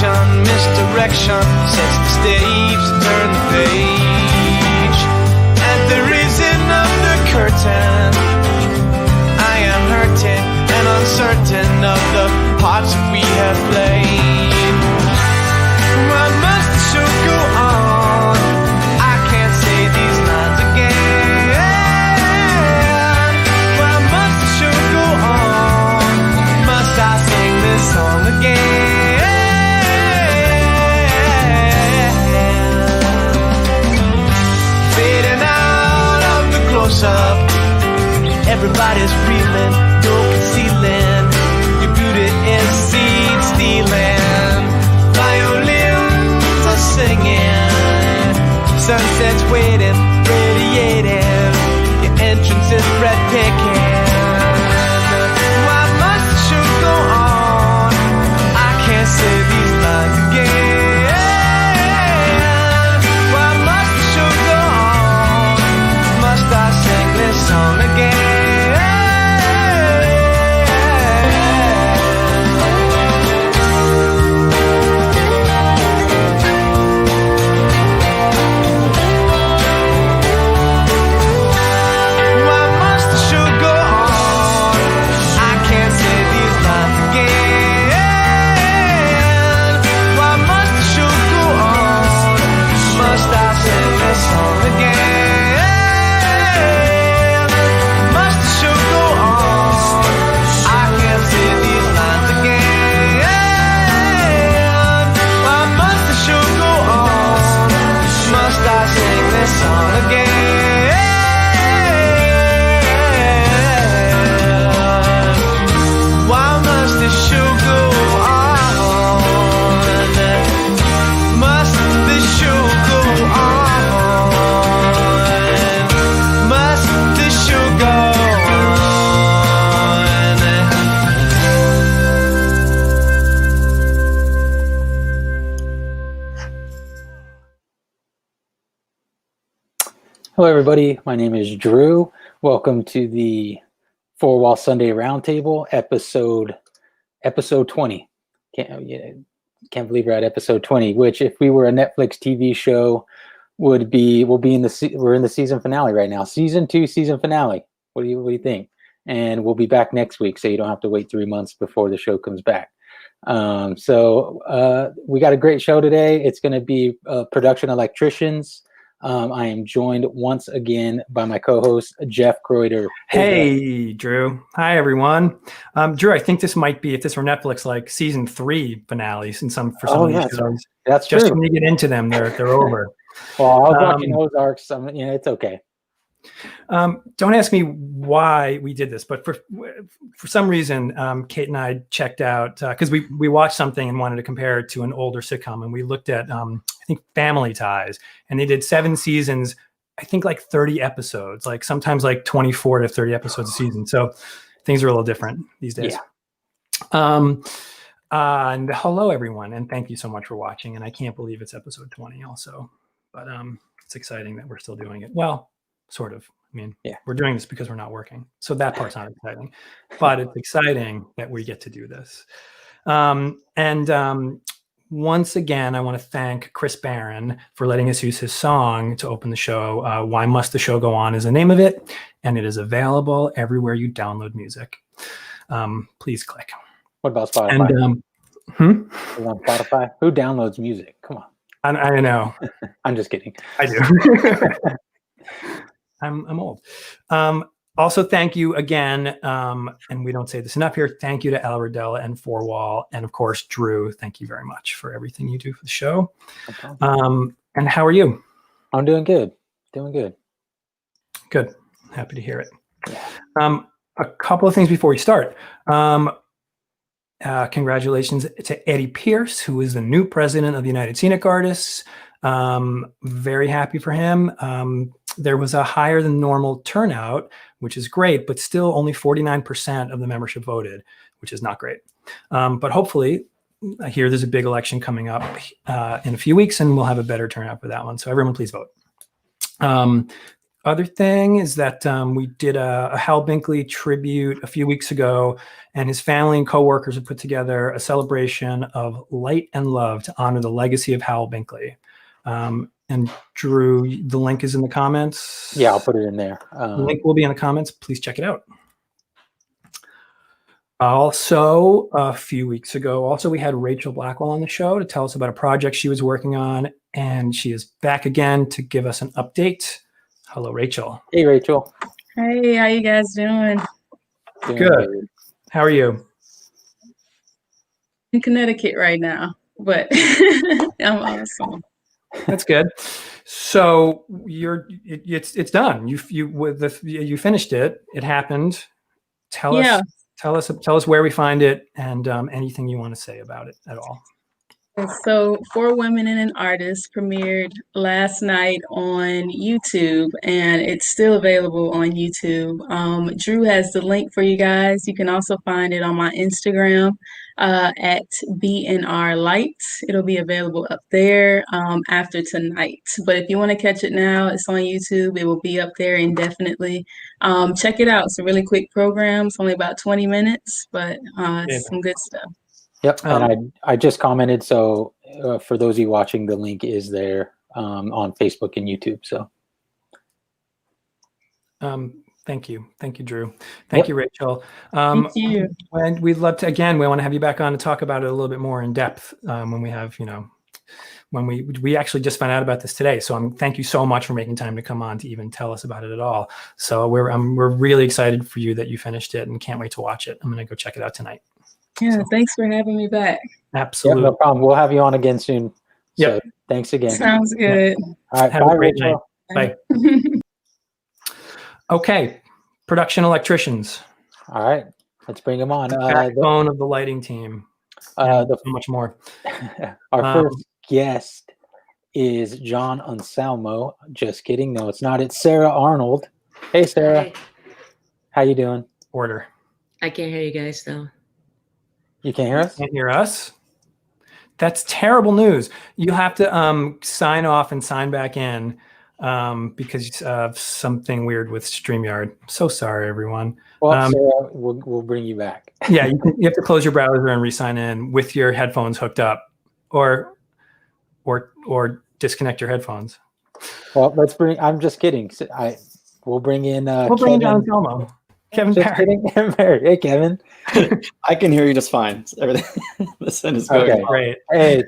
direction, misdirection sets the stage to turn the page. At the raising of the curtain, I am hurting and uncertain of the parts that we have played. Why must the show go on? I can't say these lines again. Why must the show go on? Must I sing this song again? Fading out of the close-up, everybody's reeling, no concealing. Your beauty is seed stealing. Violins are singing, sunsets waiting, radiating. Your entrance is breathtaking. Why must the show go on? I can't say these lines again. Why must the show go on? Must I sing this song again? Hello, everybody. My name is Drew. Welcome to the Four Wall Sunday Roundtable, episode 20. Can't believe we're at episode 20. Which, if we were a Netflix TV show, we're in the season finale right now. Season 2, season finale. What do you think? And we'll be back next week, so you don't have to wait 3 months before the show comes back. So we got a great show today. It's going to be production Electricians. I am joined once again by my co-host, Jeff Kreuter. Hey, Drew. Hi, everyone. Drew, I think this might be, if this were Netflix, like season 3 finale for some of these shows. That's just true. When you get into them, they're over. Well, I was watching Ozarks. It's okay. Don't ask me why we did this, but for some reason, Kate and I checked out because we watched something and wanted to compare it to an older sitcom, and we looked at I think Family Ties, and they did 7 seasons, I think like 30 episodes, like sometimes like 24 to 30 episodes a season. So things are a little different these days. Yeah. And hello, everyone, and thank you so much for watching. And I can't believe it's episode 20 also, but it's exciting that we're still doing it. Well, sort of. I mean, yeah, we're doing this because we're not working. So that part's not exciting, but it's exciting that we get to do this. Once again, I want to thank Chris Barron for letting us use his song to open the show. Why Must the Show Go On is the name of it, and it is available everywhere you download music. Please click. What about Spotify? And, on Spotify? Who downloads music? Come on. I know. I'm just kidding. I do. I'm old. Also, thank you again, and we don't say this enough here, thank you to Al Rodella and Four Wall, and of course, Drew, thank you very much for everything you do for the show. And how are you? I'm doing good. Good. Happy to hear it. A couple of things before we start. Congratulations to Eddie Pierce, who is the new president of the United Scenic Artists. Very happy for him. There was a higher than normal turnout, which is great, but still only 49% of the membership voted, which is not great. But hopefully, I hear there's a big election coming up in a few weeks, and we'll have a better turnout for that one. So everyone, please vote. other thing is that we did a Hal Binkley tribute a few weeks ago, and his family and coworkers have put together a celebration of light and love to honor the legacy of Hal Binkley. And Drew, the link is in the comments. Yeah, I'll put it in there. The link will be in the comments. Please check it out. Also, a few weeks ago, we had Rachel Blackwell on the show to tell us about a project she was working on, and she is back again to give us an update. Hello, Rachel. Hey, Rachel. Hey, how you guys doing? Doing Good. How are you? In Connecticut right now, but I'm awesome. That's good. So it's done. You finished it. It happened. Tell us where we find it, and anything you want to say about it at all. So, For Women and an Artist premiered last night on YouTube, and it's still available on YouTube. Drew has the link for you guys. You can also find it on my Instagram at BNR Lights. It'll be available up there after tonight. But if you want to catch it now, it's on YouTube. It will be up there indefinitely. Check it out. It's a really quick program. It's only about 20 minutes, but it's some good stuff. Yep, and I just commented, so for those of you watching, the link is there on Facebook and YouTube. So, thank you, Drew. Thank you, Rachel. Thank you. And we'd love to we want to have you back on to talk about it a little bit more in depth when we have when we actually just found out about this today. So thank you so much for making time to come on to even tell us about it at all. So we're really excited for you that you finished it and can't wait to watch it. I'm gonna go check it out tonight. Yeah, thanks for having me back. Absolutely. Yep, no problem. We'll have you on again soon. Yeah. So, thanks again. Sounds good. All right. Have Bye, a great Rachel. night. Bye. Okay. Production electricians. All right. Let's bring them on. Backbone of the lighting team. So much more. Our first guest is John Anselmo. Just kidding. No, it's not. It's Sarah Arnold. Hey, Sarah. Hi. How you doing? Order. I can't hear you guys though. You can't hear us? Can't hear us? That's terrible news. You have to sign off and sign back in because of something weird with StreamYard. So sorry, everyone. Well, Sarah, we'll bring you back. Yeah, you have to close your browser and re-sign in with your headphones hooked up, or disconnect your headphones. Well, I'm just kidding. We'll bring in. We'll bring in John Anselmo. Kevin Parry. Hey, Kevin. I can hear you just fine. Everything. Listen is going Okay, on. Great. Hey,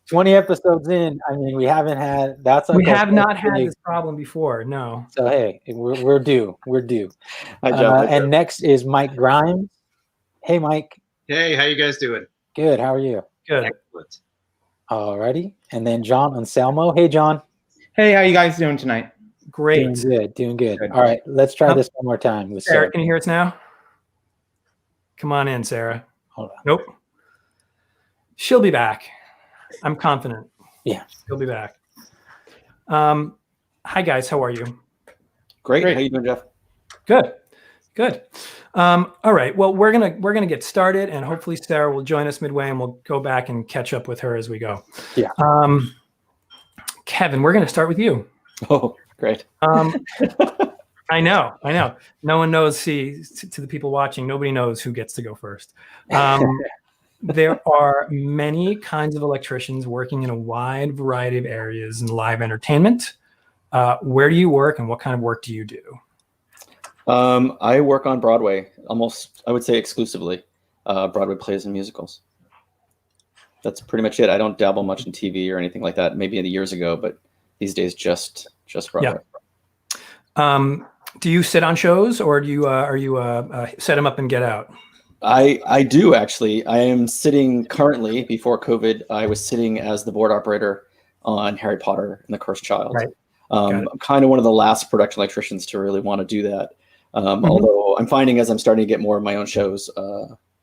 20 episodes in. I mean, we haven't had. We have not had this problem before. No. So hey, we're due. We're due. Hi, Jeff. And next is Mike Grimes. Hey, Mike. Hey, how you guys doing? Good. How are you? Good. Excellent. Alrighty. And then John Anselmo. Hey, John. Hey, how you guys doing tonight? Great. Doing good. All right, let's try this one more time with Sarah, Sarah. can you hear us now? Come on in, Sarah. Hold on. Nope. She'll be back. I'm confident. Yeah. She'll be back. Hi, guys. How are you? Great. How you doing, Jeff? Good. All right. Well, we're gonna get started, and hopefully Sarah will join us midway, and we'll go back and catch up with her as we go. Yeah. Kevin, we're gonna start with you. Oh, great. I know. No one knows. See, to the people watching, nobody knows who gets to go first. There are many kinds of electricians working in a wide variety of areas in live entertainment. Where do you work, and what kind of work do you do? I work on Broadway, almost, I would say exclusively. Broadway plays and musicals. That's pretty much it. I don't dabble much in TV or anything like that. Maybe years ago, but these days just Broadway. Yeah. Do you sit on shows, or do you set them up and get out? I do actually. I am sitting currently. Before COVID, I was sitting as the board operator on Harry Potter and the Cursed Child. Right. I'm kind of one of the last production electricians to really want to do that. Although I'm finding as I'm starting to get more of my own shows,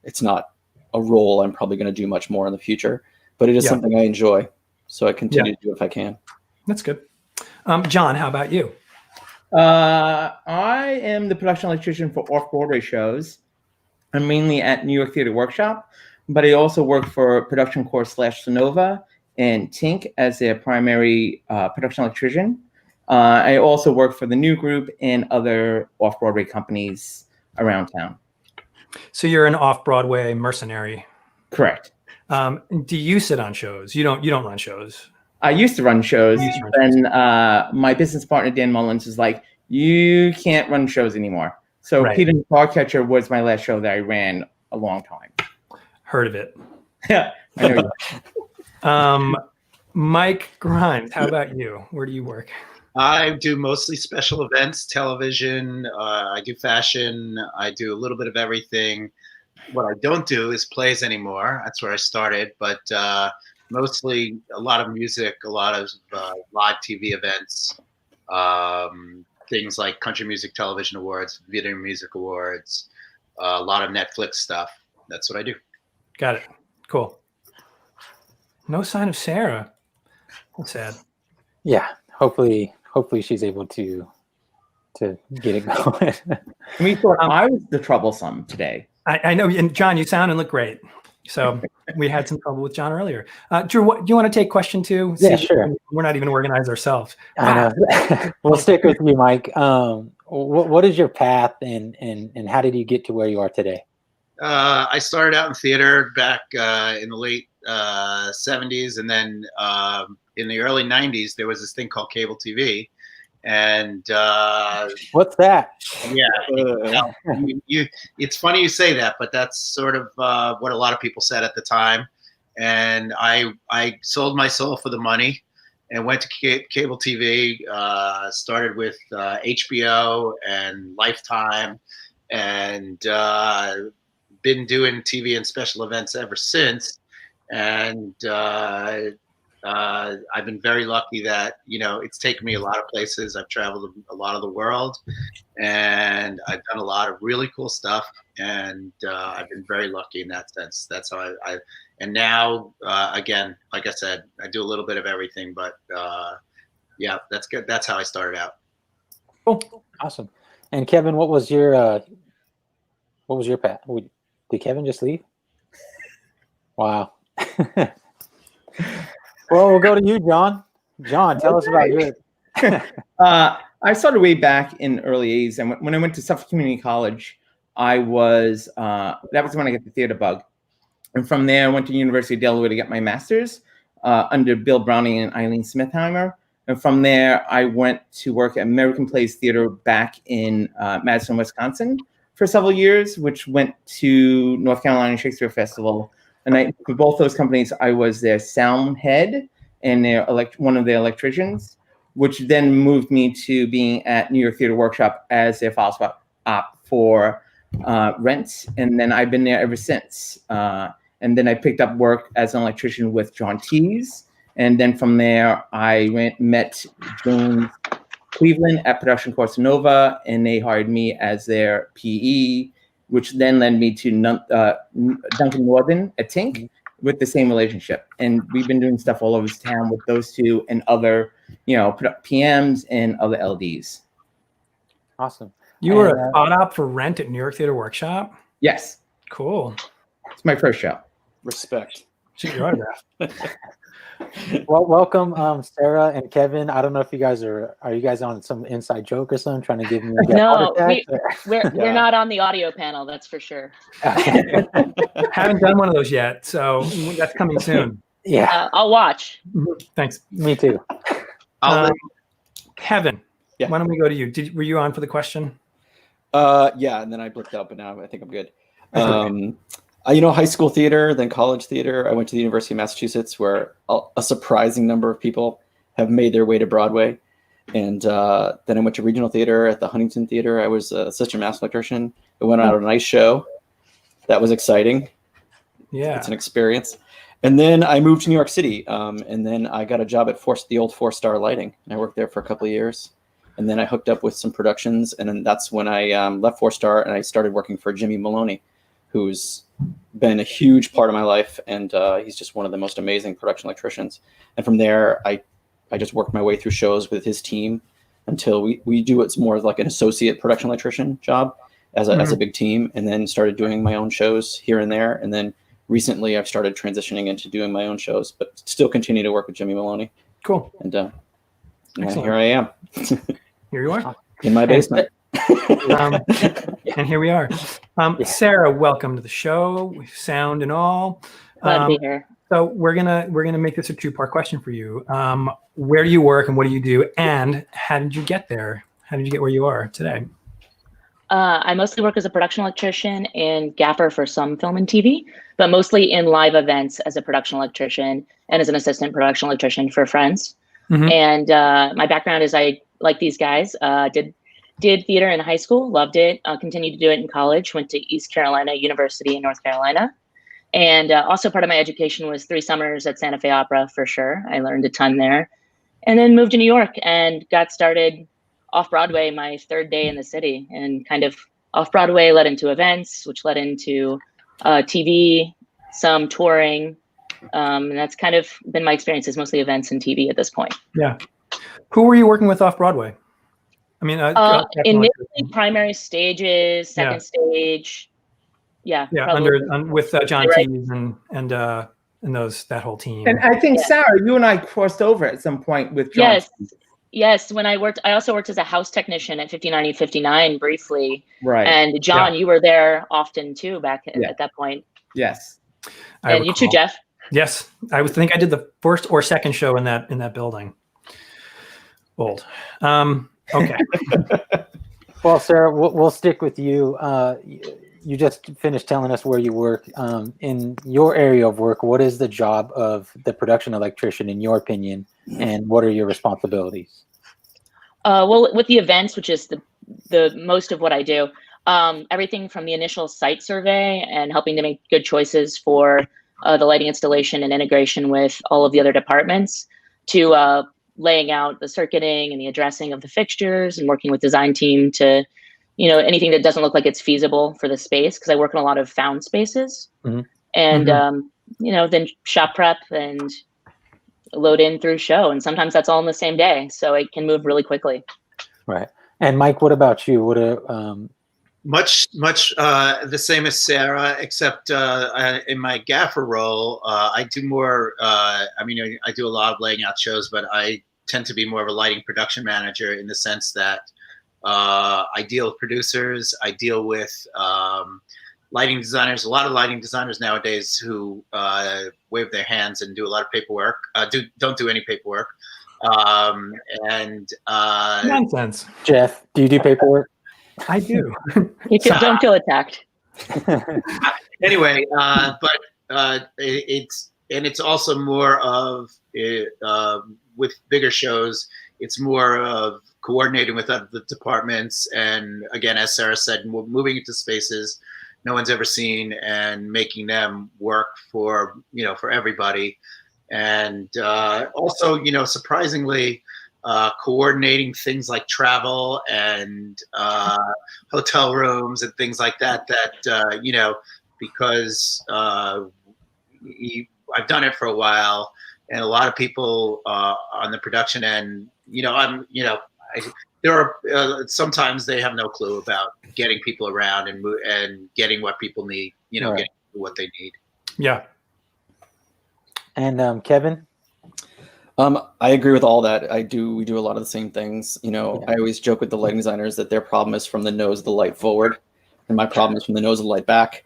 it's not a role I'm probably going to do much more in the future, but it is something I enjoy. So I continue to do it if I can. That's good. John, how about you? I am the production electrician for off-Broadway shows. I'm mainly at New York Theater Workshop, but I also work for Production Corps / Sonova and Tink as their primary production electrician. I also work for the New Group and other off-Broadway companies around town. So you're an off-Broadway mercenary. Correct. Do you sit on shows? You don't run shows. I used to run shows, You used to run and my business partner, Dan Mullins, was like, you can't run shows anymore. So Right. Peter the Dogcatcher was my last show that I ran a long time. Heard of it. Yeah, I know you. Mike Grimes, how about you? Where do you work? I do mostly special events, television. I do fashion. I do a little bit of everything. What I don't do is plays anymore. That's where I started, but mostly a lot of music, a lot of live TV events, things like Country Music Television Awards, Video Music Awards, a lot of Netflix stuff. That's what I do. Got it. Cool. No sign of Sarah. That's sad. Yeah. Hopefully she's able to get it going. We thought I was the troublesome today. I know, and John, you sound and look great. So we had some trouble with John earlier. Drew, do you want to take question 2? Yeah, sure. We're not even organized ourselves. I know. We'll stick with you, Mike. What is your path and how did you get to where you are today? I started out in theater back in the late 70s, and then in the early 90s, there was this thing called cable TV. And what's that? Yeah, it's funny you say that, but that's sort of what a lot of people said at the time. And I sold my soul for the money and went to cable TV. Started with HBO and Lifetime, and been doing TV and special events ever since. And I've been very lucky that, it's taken me a lot of places. I've traveled a lot of the world, and I've done a lot of really cool stuff. And I've been very lucky in that sense. That's how and now, again, like I said, I do a little bit of everything, but yeah, that's good. That's how I started out. Cool. Awesome. And Kevin, what was your path? Did Kevin just leave? Wow. Well, we'll go to you, John. John, tell us about yours. I started way back in early 80s, and when I went to Suffolk Community College, I was that was when I got the theater bug, and from there I went to University of Delaware to get my master's under Bill Browning and Eileen Smithheimer, and from there I went to work at American Plays Theater back in Madison, Wisconsin for several years, which went to North Carolina Shakespeare Festival. And for both those companies, I was their sound head and one of their electricians, which then moved me to being at New York Theater Workshop as their file spot op for Rent. And then I've been there ever since. And then I picked up work as an electrician with John Tees. And then from there, I met James Cleveland at Production Corsa Nova, and they hired me as their PE, which then led me to Duncan Northern at Tink with the same relationship. And we've been doing stuff all over town with those two and other, PMs and other LDs. Awesome. You were a spot op for Rent at New York Theater Workshop? Yes. Cool. It's my first show. Respect. Shoot your autograph. Well, welcome, Sarah and Kevin. I don't know if you guys are you guys on some inside joke or something, trying to give me a No, heart attack? we're not on the audio panel, that's for sure. Haven't done one of those yet, so that's coming soon. Yeah. I'll watch. Thanks. Me too. Kevin, Yeah. why don't we go to you? Were you on for the question? Yeah, and then I blipped out, but now I think I'm good. High school theater, then college theater. I went to the University of Massachusetts, where a surprising number of people have made their way to Broadway. And then I went to regional theater at the Huntington Theater. I was a assistant master electrician. I went on a nice show. That was exciting. Yeah. It's an experience. And then I moved to New York City. And then I got a job at the old 4-Star Lighting. And I worked there for a couple of years. And then I hooked up with some productions. And then that's when I left 4-Star and I started working for Jimmy Maloney, who's been a huge part of my life, and he's just one of the most amazing production electricians. And from there, I just worked my way through shows with his team until we do what's more like an associate production electrician job as a big team, and then started doing my own shows here and there. And then recently, I've started transitioning into doing my own shows, but still continue to work with Jimmy Maloney. Cool. And And here I am Here you are. in my basement. And here we are. Sarah, welcome to the show, sound and all. Glad to be here. So we're gonna make this a two-part question for you. Where do you work and what do you do? And how did you get there? How did you get where you are today? I mostly work as a production electrician and gaffer for some film and TV, but mostly in live events as a production electrician and as an assistant production electrician for friends. Mhm. And my background is I, like these guys, did theater in high school, loved it, continued to do it in college, went to East Carolina University in North Carolina. And also part of my education was 3 summers at Santa Fe Opera for sure. I learned a ton there. And then moved to New York and got started off Broadway my 3rd day in the city, and kind of off Broadway led into events, which led into TV, some touring. And that's kind of been my experience, is mostly events and TV at this point. Yeah. Who were you working with off Broadway? I mean, initially primary stages, second stage. Yeah. With John Tees and that whole team. And I think, Sarah, you and I crossed over at some point with John. Yes. When I also worked as a house technician at 59 briefly. Right. And John, you were there often too back at that point. Yes. And you too, Jeff. Yes. I think I did the first or second show in that building. Old. Okay. Well, Sarah, we'll stick with you. You just finished telling us where you work. In your area of work, what is the job of the production electrician, in your opinion, and what are your responsibilities? Well, with the events, which is the most of what I do, everything from the initial site survey and helping to make good choices for the lighting installation and integration with all of the other departments, to laying out the circuiting and the addressing of the fixtures and working with design team to, anything that doesn't look like it's feasible for the space, because I work in a lot of found spaces. Mm-hmm. And, then shop prep and load in through show. And sometimes that's all in the same day. So it can move really quickly. Right. And Mike, what about you? What Much the same as Sarah, except in my gaffer role, I do more. I do a lot of laying out shows, but I tend to be more of a lighting production manager, in the sense that I deal with producers, I deal with lighting designers. A lot of lighting designers nowadays who wave their hands and do a lot of paperwork. Don't do any paperwork. Nonsense. Jeff, do you do paperwork? I do. Don't feel attacked. Anyway, but it's also more of with bigger shows, it's more of coordinating with other departments, and again, as Sarah said, moving into spaces no one's ever seen and making them work for everybody, and also surprisingly, coordinating things like travel and hotel rooms and things like that, because I've done it for a while, and a lot of people on the production end, there are sometimes they have no clue about getting people around and getting what people need, Right. Getting what they need. Yeah. And Kevin? I agree with all that. We do a lot of the same things. I always joke with the lighting designers that their problem is from the nose of the light forward, and my problem is from the nose of the light back.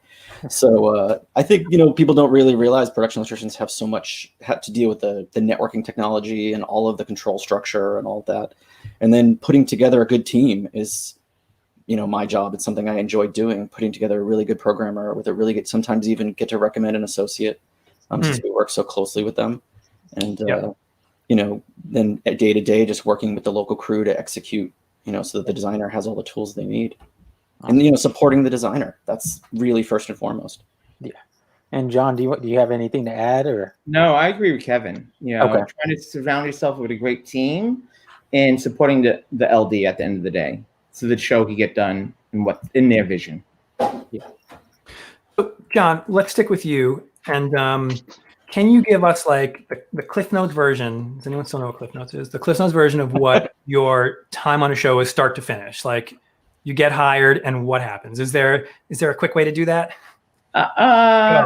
So I think, people don't really realize production electricians have so much to deal with the networking technology and all of the control structure and all of that. And then putting together a good team is, my job. It's something I enjoy doing, putting together a really good programmer with a really good, sometimes even get to recommend an associate, since we work so closely with them. And, then day to day, just working with the local crew to execute, so that the designer has all the tools they need. And, supporting the designer. That's really first and foremost. Yeah. And John, do you have anything to add, or? No, I agree with Kevin. Trying to surround yourself with a great team and supporting the LD at the end of the day, so the show can get done and what's in their vision. Yeah. So, John, let's stick with you. And can you give us like the Cliff Notes version? Does anyone still know what Cliff Notes is? The Cliff Notes version of what your time on a show is, start to finish. Like, you get hired and what happens? Is there a quick way to do that?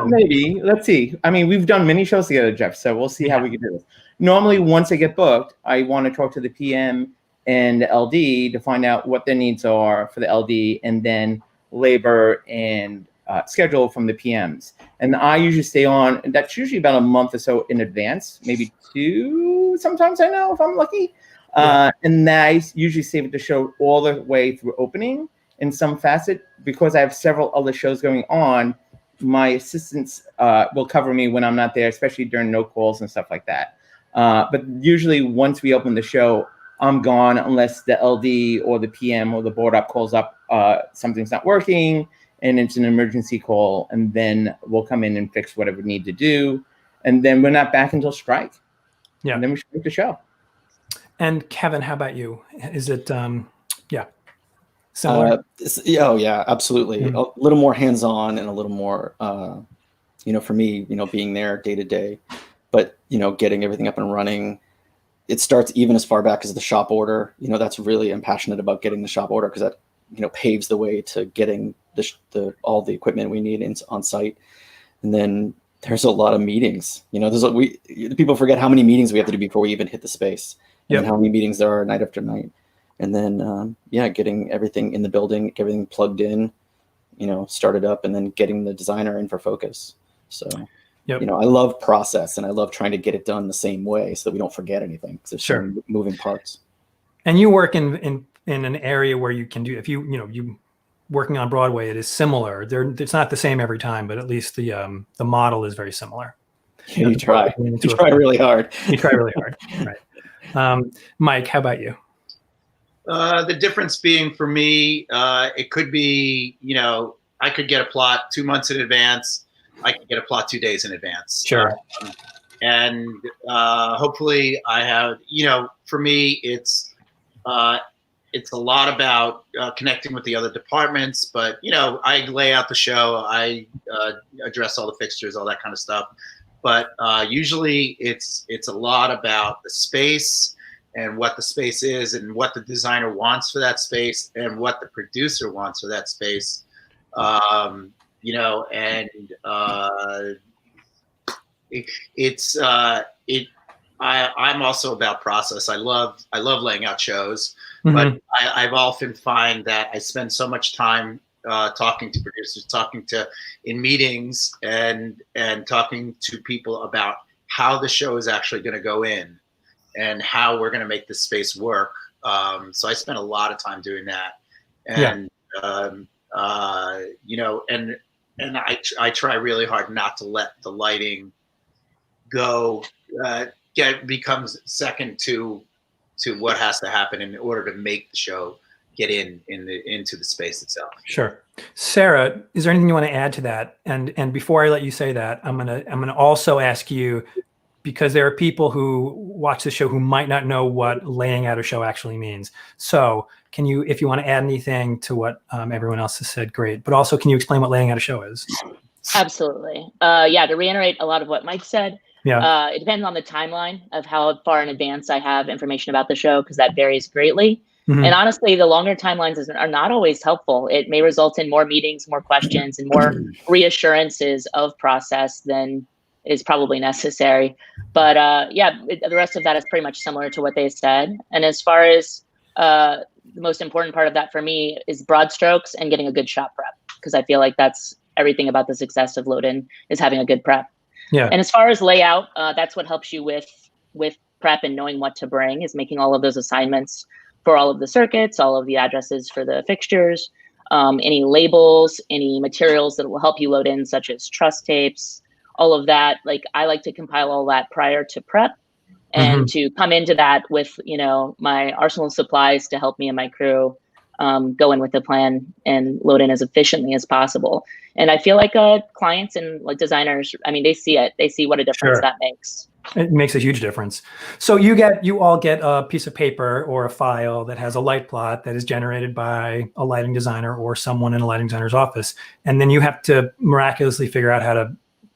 Maybe. Let's see. I mean, we've done many shows together, Jeff, so we'll see how we can do this. Normally, once I get booked, I want to talk to the PM and the LD to find out what their needs are for the LD, and then labor and schedule from the PMs. And I usually stay on, and that's usually about a month or so in advance, maybe 2, sometimes I know if I'm lucky. And I usually save it to show all the way through opening in some facet. Because I have several other shows going on, my assistants will cover me when I'm not there, especially during no calls and stuff like that. But usually once we open the show, I'm gone unless the LD or the PM or the board up calls up, something's not working and it's an emergency call, and then we'll come in and fix whatever we need to do. And then we're not back until strike. Yeah. And then we should make the show. And Kevin, how about you? Is it, similar? Oh yeah, absolutely. Mm-hmm. A little more hands-on and a little more, for me, being there day to day, but, getting everything up and running. It starts even as far back as the shop order. That's really, I'm passionate about getting the shop order because that, paves the way to getting all the equipment we need on site. And then there's a lot of meetings. People forget how many meetings we have to do before we even hit the space, and how many meetings there are night after night. And then, getting everything in the building, everything plugged in, started up, and then getting the designer in for focus. So, I love process, and I love trying to get it done the same way so that we don't forget anything. Because there's so many moving parts. And you work in an area where you can do, if you working on Broadway, it is similar. It's not the same every time, but at least the model is very similar. Yeah, you try. You try really hard. You try really hard. Right. Mike, how about you? The difference being for me, it could be, I could get a plot 2 months in advance. I could get a plot 2 days in advance. Sure. And hopefully I have, for me, it's a lot about connecting with the other departments, but, I lay out the show, I address all the fixtures, all that kind of stuff. But usually it's a lot about the space and what the space is and what the designer wants for that space and what the producer wants for that space. I'm also about process. I love laying out shows, but I've often find that I spend so much time talking to producers, in meetings and talking to people about how the show is actually going to go in and how we're going to make this space work. So I spend a lot of time doing that. And, and I try really hard not to let the lighting go, becomes second to what has to happen in order to make the show get into the space itself. Sure. Sarah, is there anything you want to add to that? And before I let you say that, I'm gonna also ask you, because there are people who watch the show who might not know what laying out a show actually means. So can you, if you want to add anything to what everyone else has said, great. But also, can you explain what laying out a show is? Absolutely. To reiterate a lot of what Mike said, it depends on the timeline of how far in advance I have information about the show, because that varies greatly. And honestly, the longer timelines are not always helpful. It may result in more meetings, more questions, and more reassurances of process than is probably necessary. But the rest of that is pretty much similar to what they said. And as far as the most important part of that for me is broad strokes and getting a good shop prep, because I feel like that's everything about the success of load-in is having a good prep. Yeah. And as far as layout, that's what helps you with prep and knowing what to bring, is making all of those assignments for all of the circuits, all of the addresses for the fixtures, any labels, any materials that will help you load in, such as truss tapes, all of that. Like, I like to compile all that prior to prep and to come into that with, my arsenal of supplies to help me and my crew go in with the plan and load in as efficiently as possible. And I feel like clients and like designers, they see it. They see what a difference that makes. It makes a huge difference. So you all get a piece of paper or a file that has a light plot that is generated by a lighting designer or someone in a lighting designer's office. And then you have to miraculously figure out how to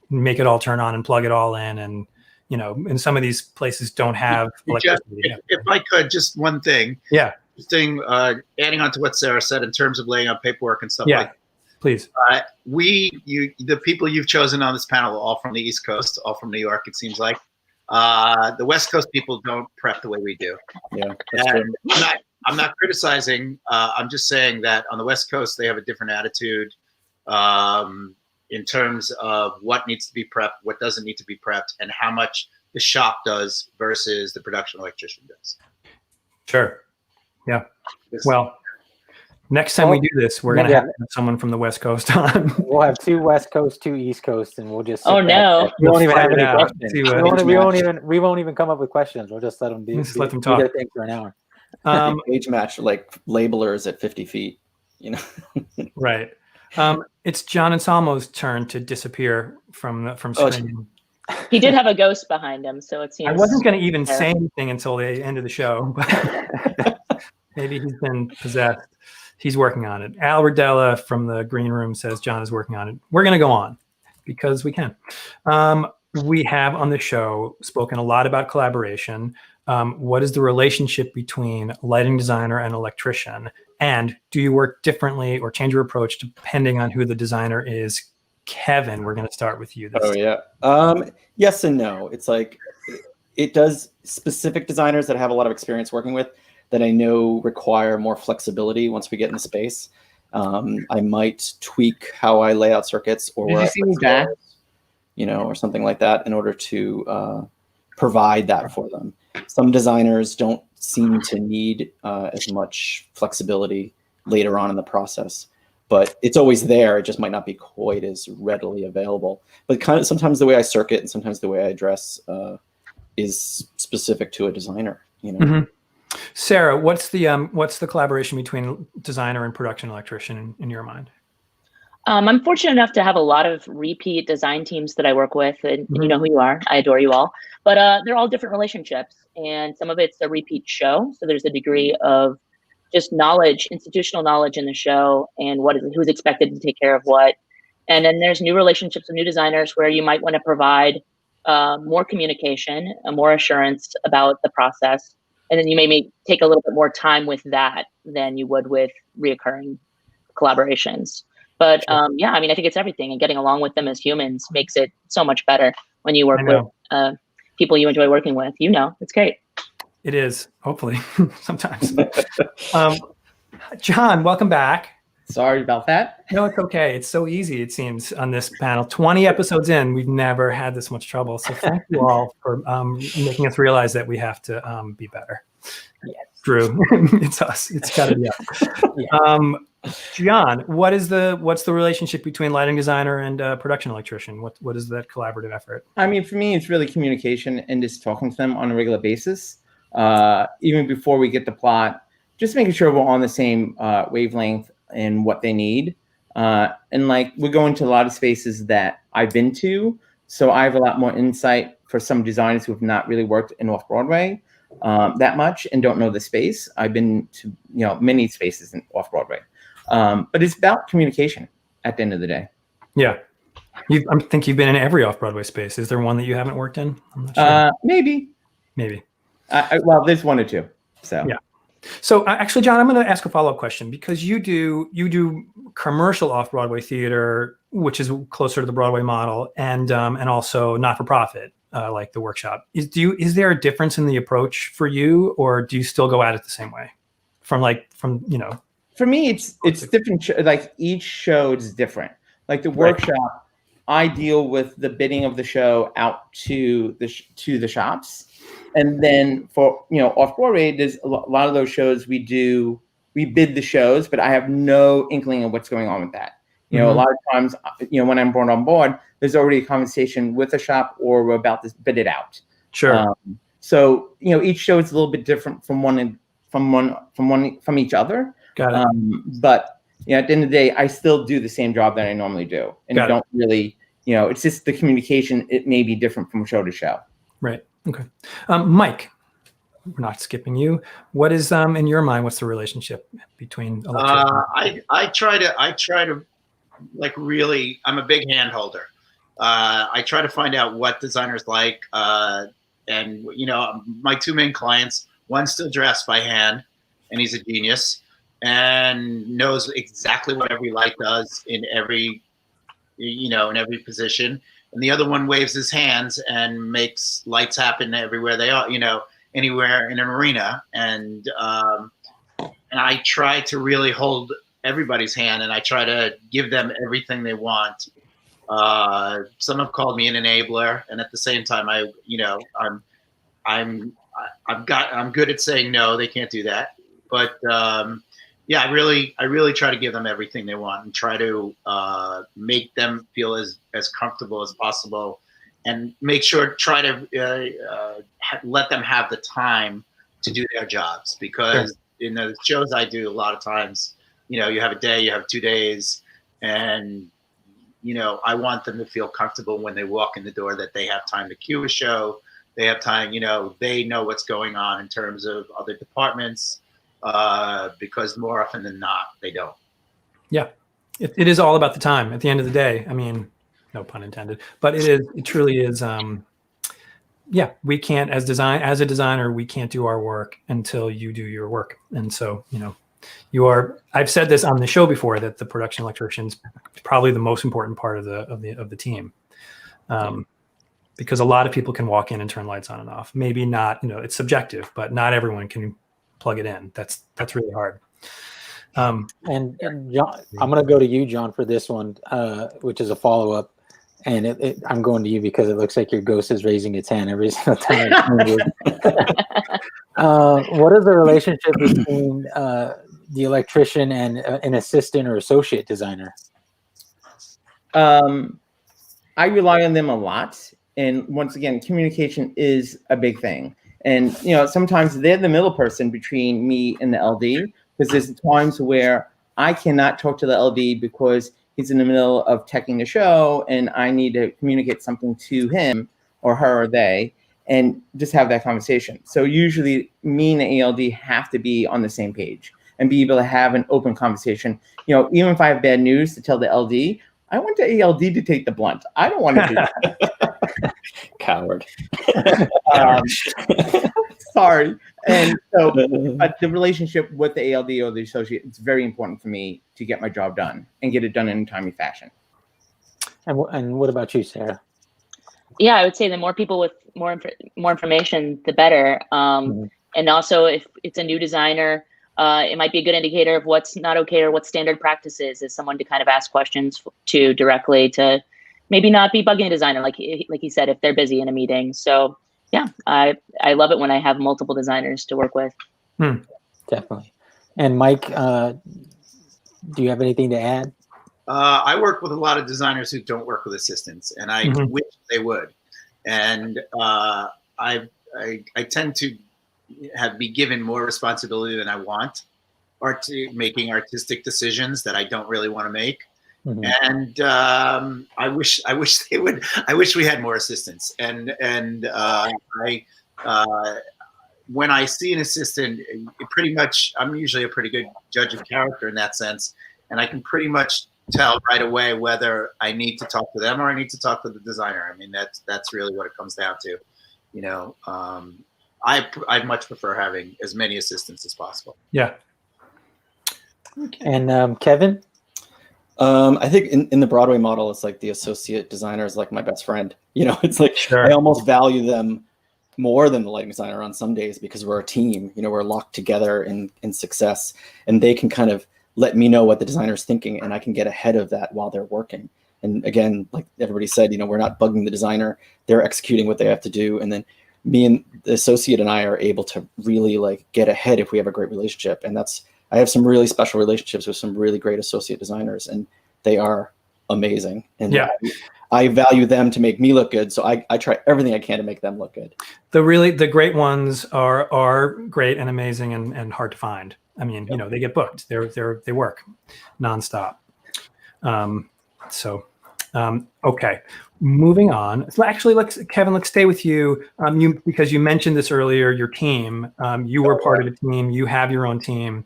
make it all turn on and plug it all in. And, and some of these places don't have electricity. If I could, just one thing. Yeah. Adding on to what Sarah said in terms of laying out paperwork and stuff like that. Please. The people you've chosen on this panel are all from the East Coast, all from New York, it seems like. The West Coast people don't prep the way we do. Yeah, that's true. I'm not criticizing. I'm just saying that on the West Coast, they have a different attitude in terms of what needs to be prepped, what doesn't need to be prepped, and how much the shop does versus the production electrician does. Sure. Yeah. Well, next time we do this, we're going to have someone from the West Coast on. We'll have 2 West Coast, 2 East Coast, and we'll just. Oh no! We won't even have any questions. See We won't even come up with questions. We'll just let them do. Let them talk. Do their thing for an hour. Age match like labelers at 50 feet. You know. Right. It's John Anselmo's turn to disappear from screen. He did have a ghost behind him, so it seems. I wasn't going to even say anything until the end of the show, but maybe he's been possessed. He's working on it. Al Rodella from the green room says John is working on it. We're going to go on because we can. We have on the show spoken a lot about collaboration. What is the relationship between lighting designer and electrician? And do you work differently or change your approach depending on who the designer is? Kevin, we're going to start with you. Yes and no. It's like it does specific designers that I have a lot of experience working with that I know require more flexibility once we get in the space. I might tweak how I lay out circuits or Did you see me back? You know, or something like that in order to provide that for them. Some designers don't seem to need as much flexibility later on in the process. But it's always there. It just might not be quite as readily available. But kind of sometimes the way I circuit and sometimes the way I address is specific to a designer. You know. Mm-hmm. Sarah, what's the collaboration between designer and production electrician in your mind? I'm fortunate enough to have a lot of repeat design teams that I work with, and you know who you are. I adore you all. But they're all different relationships, and some of it's a repeat show. So there's a degree of just knowledge, institutional knowledge in the show, and who's expected to take care of what. And then there's new relationships with new designers where you might want to provide more communication, more assurance about the process. And then you may take a little bit more time with that than you would with reoccurring collaborations. But yeah, I mean, I think it's everything, and getting along with them as humans makes it so much better when you work with people you enjoy working with. You know, it's great. It is, hopefully, sometimes. John, welcome back. Sorry about that. No, it's okay. It's so easy, it seems, on this panel. 20 episodes in, we've never had this much trouble. So thank you all for making us realize that we have to be better. Yes. Drew, it's us. It's got to be us. John, what's the relationship between lighting designer and production electrician? What is that collaborative effort? I mean, for me, it's really communication and just talking to them on a regular basis. Even before we get the plot, just making sure we're on the same wavelength and what they need. And like, we go into a lot of spaces that I've been to, so I have a lot more insight for some designers who have not really worked in Off-Broadway that much and don't know the space. I've been to many spaces in Off-Broadway, but it's about communication at the end of the day. Yeah. I think you've been in every Off-Broadway space. Is there one that you haven't worked in? I'm not sure. Maybe. Well, there's 1 or 2. So yeah. So actually, John, I'm going to ask a follow-up question because you do commercial off-Broadway theater, which is closer to the Broadway model, and also not-for-profit, like the workshop. Is there a difference in the approach for you, or do you still go at it the same way? For me, it's different. Like each show is different. Like the workshop, I deal with the bidding of the show out to the shops. And then for, Off-Broadway, there's a lot of those shows we bid the shows, but I have no inkling of what's going on with that. A lot of times, when I'm brought on board, there's already a conversation with a shop or we're about to bid it out. Sure. So, each show is a little bit different from each other. Got it. But, at the end of the day, I still do the same job that I normally do. And don't really, it's just the communication, it may be different from show to show. Right. Okay. Mike, we're not skipping you. What is in your mind? What's the relationship between electricians? I try to like really. I'm a big hand holder. I try to find out what designers like, and my 2 main clients. One still drafts by hand, and he's a genius and knows exactly what every light does in every in every position, and the other one waves his hands and makes lights happen everywhere they are, anywhere in an arena. And I try to really hold everybody's hand, and I try to give them everything they want. Some have called me an enabler, and at the same time, I'm good at saying no, they can't do that. But yeah, I really try to give them everything they want and try to make them feel as comfortable as possible, and try to let them have the time to do their jobs, because in the shows I do, a lot of times, you have a day, you have 2 days, and I want them to feel comfortable when they walk in the door, that they have time to cue a show. They have time, they know what's going on in terms of other departments, because more often than not, they don't. Yeah. It is all about the time at the end of the day. I mean, no pun intended, but it truly is. Yeah, we can't, as a designer, we can't do our work until you do your work. And so, I've said this on the show before, that the production electrician's probably the most important part of the team. Because a lot of people can walk in and turn lights on and off. Maybe not, it's subjective, but not everyone can plug it in. That's really hard. And John, I'm going to go to you, John, for this one, which is a follow-up. And I'm going to you because it looks like your ghost is raising its hand every single time. What is the relationship between the electrician and an assistant or associate designer? I rely on them a lot. And once again, communication is a big thing. And, sometimes they're the middle person between me and the LD, because there's times where I cannot talk to the LD because he's in the middle of teching the show and I need to communicate something to him or her or they, and just have that conversation. So usually me and the ALD have to be on the same page and be able to have an open conversation. Even if I have bad news to tell the LD, I want the ALD to take the blunt. I don't want to do that. Coward. Sorry. And so the relationship with the ALD or the associate, it's very important for me to get my job done and get it done in a timely fashion. And what about you, Sarah? Yeah, I would say the more people with more information, the better. And also, if it's a new designer, it might be a good indicator of what's not okay or what standard practices is someone to kind of ask questions to directly, to maybe not be bugging a designer, like he said, if they're busy in a meeting. So yeah, I love it when I have multiple designers to work with. Definitely. And Mike, do you have anything to add? I work with a lot of designers who don't work with assistants, and I wish they would. And I tend to be given more responsibility than I want, making artistic decisions that I don't really want to make. And I wish they would. I wish we had more assistants. And when I see an assistant, pretty much, I'm usually a pretty good judge of character in that sense, and I can pretty much tell right away whether I need to talk to them or I need to talk to the designer. I mean, that's really what it comes down to. I much prefer having as many assistants as possible. Yeah. Okay. And Kevin? I think in the Broadway model, it's like the associate designer is like my best friend. It's like I almost value them more than the lighting designer on some days, because we're a team. We're locked together in success, and they can kind of let me know what the designer's thinking, and I can get ahead of that while they're working. And again, like everybody said, we're not bugging the designer; they're executing what they have to do, and then me and the associate and I are able to really get ahead if we have a great relationship. And I have some really special relationships with some really great associate designers, and they are amazing. And I value them to make me look good. So I try everything I can to make them look good. The great ones are great and amazing and hard to find. I mean, they get booked. They work nonstop. Okay, moving on. So actually, Kevin, let's stay with you. Because you mentioned this earlier, your team. You were part of a team. You have your own team.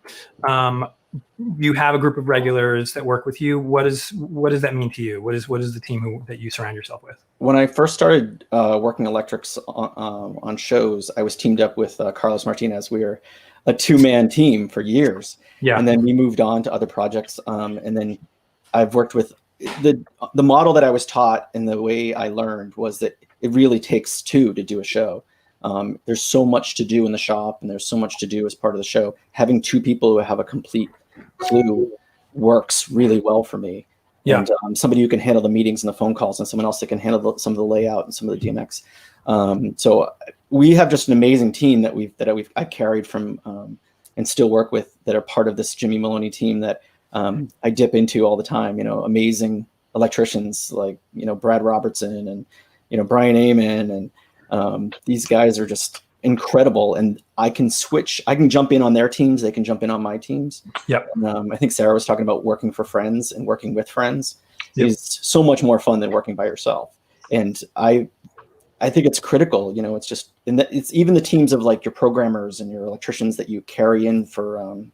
You have a group of regulars that work with you. What does that mean to you? What is the team that you surround yourself with? When I first started working electrics on shows, I was teamed up with Carlos Martinez. We were a two-man team for years. Yeah. And then we moved on to other projects. And then I've worked with the model that I was taught and the way I learned was that it really takes two to do a show. There's so much to do in the shop, and there's so much to do as part of the show. Having two people who have a complete clue works really well for me. Yeah. And somebody who can handle the meetings and the phone calls, and someone else that can handle some of the layout and some of the DMX. So we have just an amazing team that I've carried from and still work with, that are part of this Jimmy Maloney team that I dip into all the time. Amazing electricians like Brad Robertson and Brian Amon, and these guys are just incredible. And I can jump in on their teams, they can jump in on my teams. Yep. I think Sarah was talking about working for friends and working with friends. Yep. Is so much more fun than working by yourself. And I think it's critical. It's just, and it's even the teams of like your programmers and your electricians that you carry in for,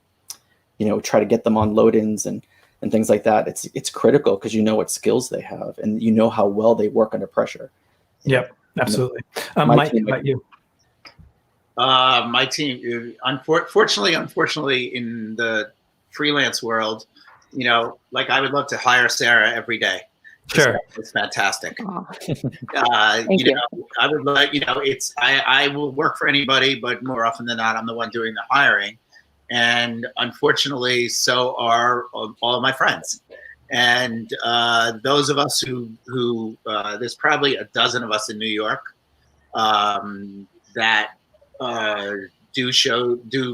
try to get them on load-ins and things like that. It's critical because what skills they have, and how well they work under pressure. Yep, absolutely. Mike, about you? My team, unfortunately, in the freelance world, like I would love to hire Sarah every day. Sure, it's fantastic. Thank you. I would like, I will work for anybody, but more often than not, I'm the one doing the hiring. And unfortunately, so are all of my friends. And those of us who there's probably a dozen of us in New York that do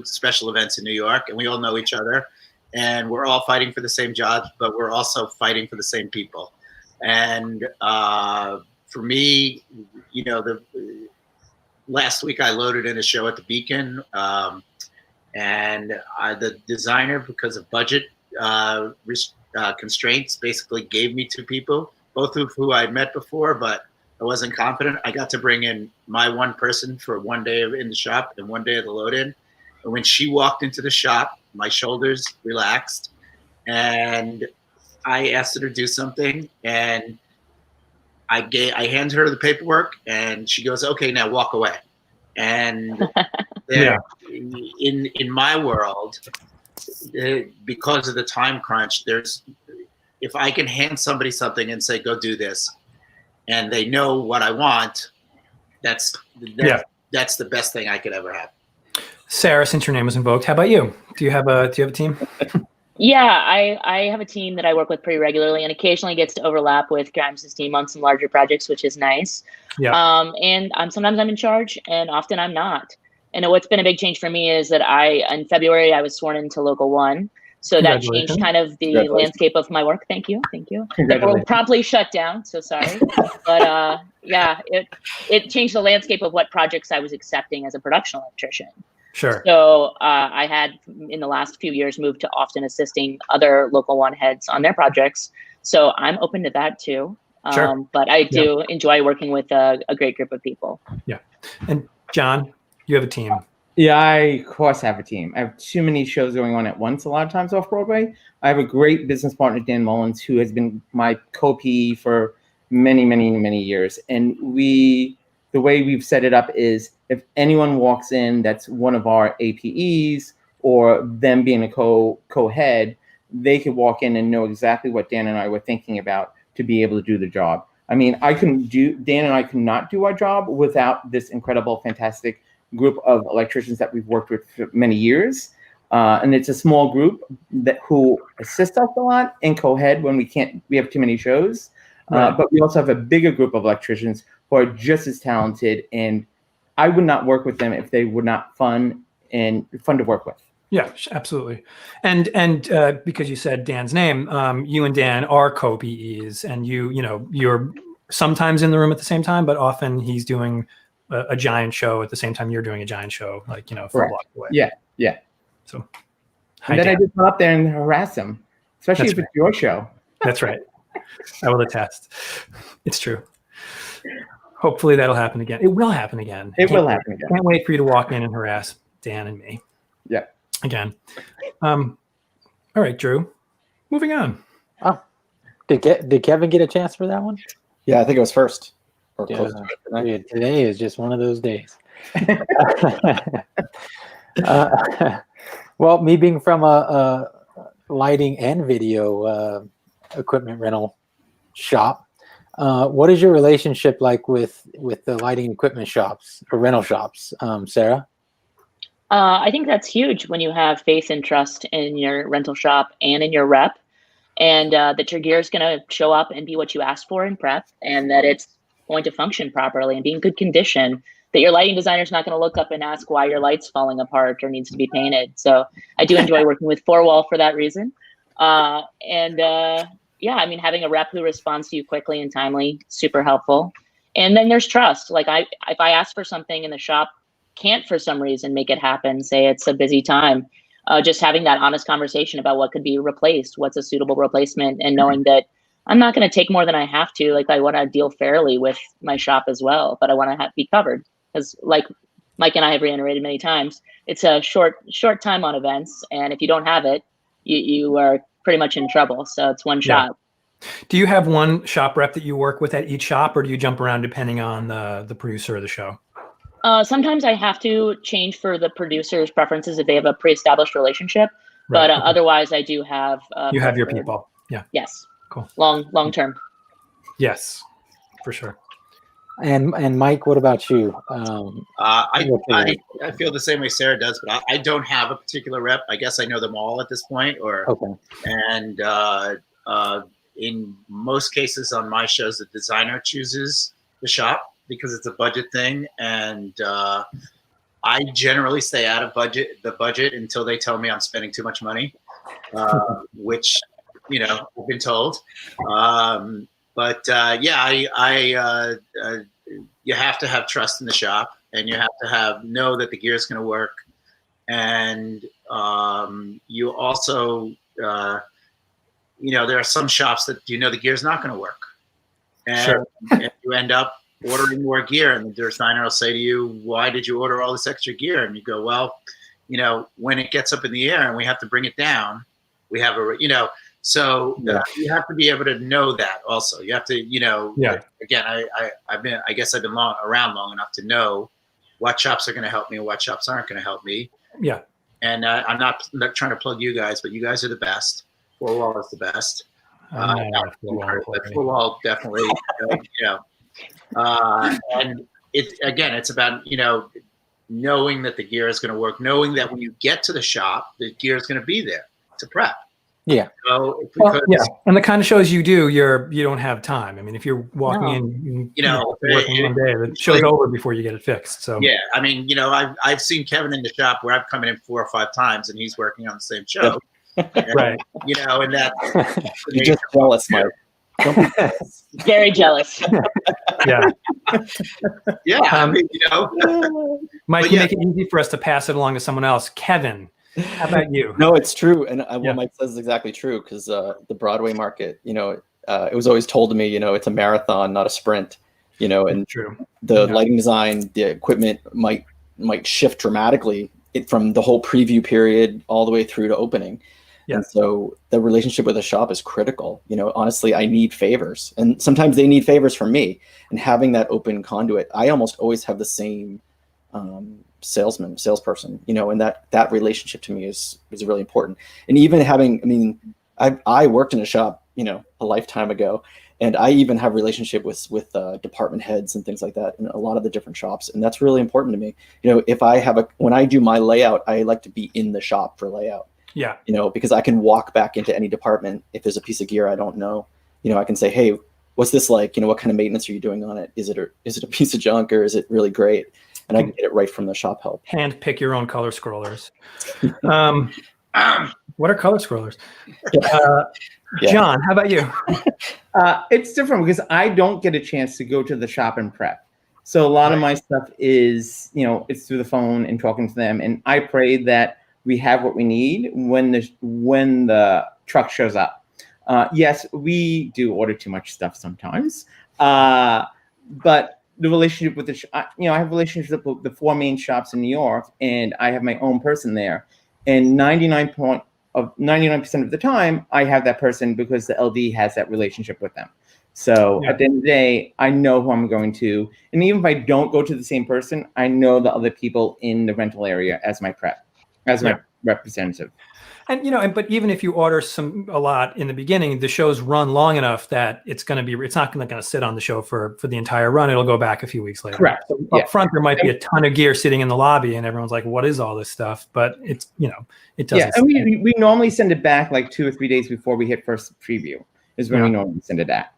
special events in New York, and we all know each other, and we're all fighting for the same jobs, but we're also fighting for the same people. And for me, the last week I loaded in a show at the Beacon, and the designer, because of budget constraints, basically gave me two people, both of who I'd met before, but I wasn't confident. I got to bring in my one person for one day in the shop and one day of the load-in. And when she walked into the shop, my shoulders relaxed, and I asked her to do something, and I handed her the paperwork, and she goes, "Okay, now walk away." And in my world, because of the time crunch, if I can hand somebody something and say, "Go do this," and they know what I want, that's the best thing I could ever have. Sarah, since your name was invoked, how about you? Do you have a team? Yeah, I have a team that I work with pretty regularly, and occasionally gets to overlap with Grimes' team on some larger projects, which is nice. Yeah. And sometimes I'm in charge, and often I'm not. And what's been a big change for me is that in February I was sworn into Local 1. So that changed kind of the landscape of my work. Thank you. That we're promptly shut down. So sorry. But it changed the landscape of what projects I was accepting as a production electrician. Sure. So I had, in the last few years, moved to often assisting other Local 1 heads on their projects. So I'm open to that too. Sure. But I do enjoy working with a great group of people. Yeah. And John, you have a team. Yeah, I of course have a team. I have too many shows going on at once a lot of times off Broadway. I have a great business partner, Dan Mullins, who has been my co-PE for many, many, many years. And the way we've set it up is if anyone walks in that's one of our APEs or them being a co-head, they could walk in and know exactly what Dan and I were thinking about to be able to do the job. I mean, Dan and I could not do our job without this incredible, fantastic group of electricians that we've worked with for many years. And it's a small group who assist us a lot and co-head when we have too many shows. Right. But we also have a bigger group of electricians who are just as talented, and I would not work with them if they were not fun to work with. Yeah, absolutely. And because you said Dan's name, you and Dan are co-PEs, and you're sometimes in the room at the same time, but often he's doing a giant show at the same time you're doing a giant show, like, for a block away. Yeah. So, and then Dan. I just go up there and harass him, especially if it's your show. That's right. I will attest. It's true. Hopefully that'll happen again. It will happen again. It will happen again. Can't wait for you to walk in and harass Dan and me. Yeah. Again. All right, Drew. Moving on. Oh, did Kevin get a chance for that one? Yeah, I think it was first. Or yeah, today is just one of those days. Well, me being from a lighting and video equipment rental shop. What is your relationship like with the lighting equipment shops or rental shops, Sarah? I think that's huge when you have faith and trust in your rental shop and in your rep, and that your gear is going to show up and be what you asked for in prep, and that it's going to function properly and be in good condition, that your lighting designer is not going to look up and ask why your light's falling apart or needs to be painted. So I do enjoy working with 4Wall for that reason. Yeah, I mean, having a rep who responds to you quickly and timely, super helpful. And then there's trust. Like if I ask for something and the shop can't for some reason make it happen, say it's a busy time, just having that honest conversation about what could be replaced, what's a suitable replacement, and knowing that I'm not going to take more than I have to. Like I want to deal fairly with my shop as well, but I want to be covered. Because like Mike and I have reiterated many times, it's a short time on events. And if you don't have it, you are pretty much in trouble. So it's one shop. Do you have one shop rep that you work with at each shop, or do you jump around depending on the producer of the show? Sometimes I have to change for the producer's preferences if they have a pre-established relationship. Right. But otherwise, I do have. You have your people. Yeah. Yes. Cool. Long term. Yes, for sure. And Mike, what about you? I feel the same way Sarah does, but I don't have a particular rep. I guess I know them all at this point. And in most cases on my shows, the designer chooses the shop because it's a budget thing, and I generally stay out of the budget until they tell me I'm spending too much money, which I've been told. You have to have trust in the shop, and you have to know that the gear is going to work, and you also there are some shops that the gear is not going to work, and you end up ordering more gear, and the designer will say to you, "Why did you order all this extra gear?" And you go, "Well, when it gets up in the air and we have to bring it down, we have So you have to be able to know that also. You have to, again, I've been around long enough to know what shops are going to help me and what shops aren't going to help me. Yeah. And I'm not trying to plug you guys, but you guys are the best. 4Wall is the best. 4Wall definitely, and it's about, knowing that the gear is going to work, knowing that when you get to the shop, the gear is going to be there to prep. Yeah. So and the kind of shows you do, you don't have time. I mean, if you're walking in, working one day, the show's over before you get it fixed. So yeah, I mean, I've seen Kevin in the shop where I've come in 4 or 5 times, and he's working on the same show. Right. And that you're just jealous, Mike. Very jealous. Yeah. Yeah. Mike, you make it easy for us to pass it along to someone else. Kevin, how about you? No, it's true. And what Mike says is exactly true, because the Broadway market, it was always told to me, it's a marathon, not a sprint, and true. The lighting design, the equipment might shift dramatically from the whole preview period all the way through to opening. Yeah. And so the relationship with the shop is critical. Honestly, I need favors, and sometimes they need favors from me, and having that open conduit, I almost always have the same salesperson, and that relationship to me is really important. And even having, I worked in a shop, a lifetime ago, and I even have relationship with department heads and things like that in a lot of the different shops. And that's really important to me. If when I do my layout, I like to be in the shop for layout. Yeah. Because I can walk back into any department. If there's a piece of gear I don't know, I can say, "Hey, what's this like? What kind of maintenance are you doing on it? Is it a piece of junk, or is it really great?" And I can get it right from the shop help. Hand pick your own color scrollers. What are color scrollers? John, how about you? It's different because I don't get a chance to go to the shop and prep. So a lot of my stuff is, it's through the phone and talking to them. And I pray that we have what we need when the truck shows up. Yes, we do order too much stuff sometimes. But the relationship with I have relationships with the 4 main shops in New York, and I have my own person there. And 99% of the time, I have that person because the LD has that relationship with them. So at the end of the day, I know who I'm going to. And even if I don't go to the same person, I know the other people in the rental area as my my representative. And but even if you order a lot in the beginning, the shows run long enough that it's not going to sit on the show for the entire run. It'll go back a few weeks later. Correct. So up front, there might be a ton of gear sitting in the lobby, and everyone's like, "What is all this stuff?" But it's it doesn't. Yeah, and we normally send it back like 2 or 3 days before we hit first preview. Is when we normally send it back,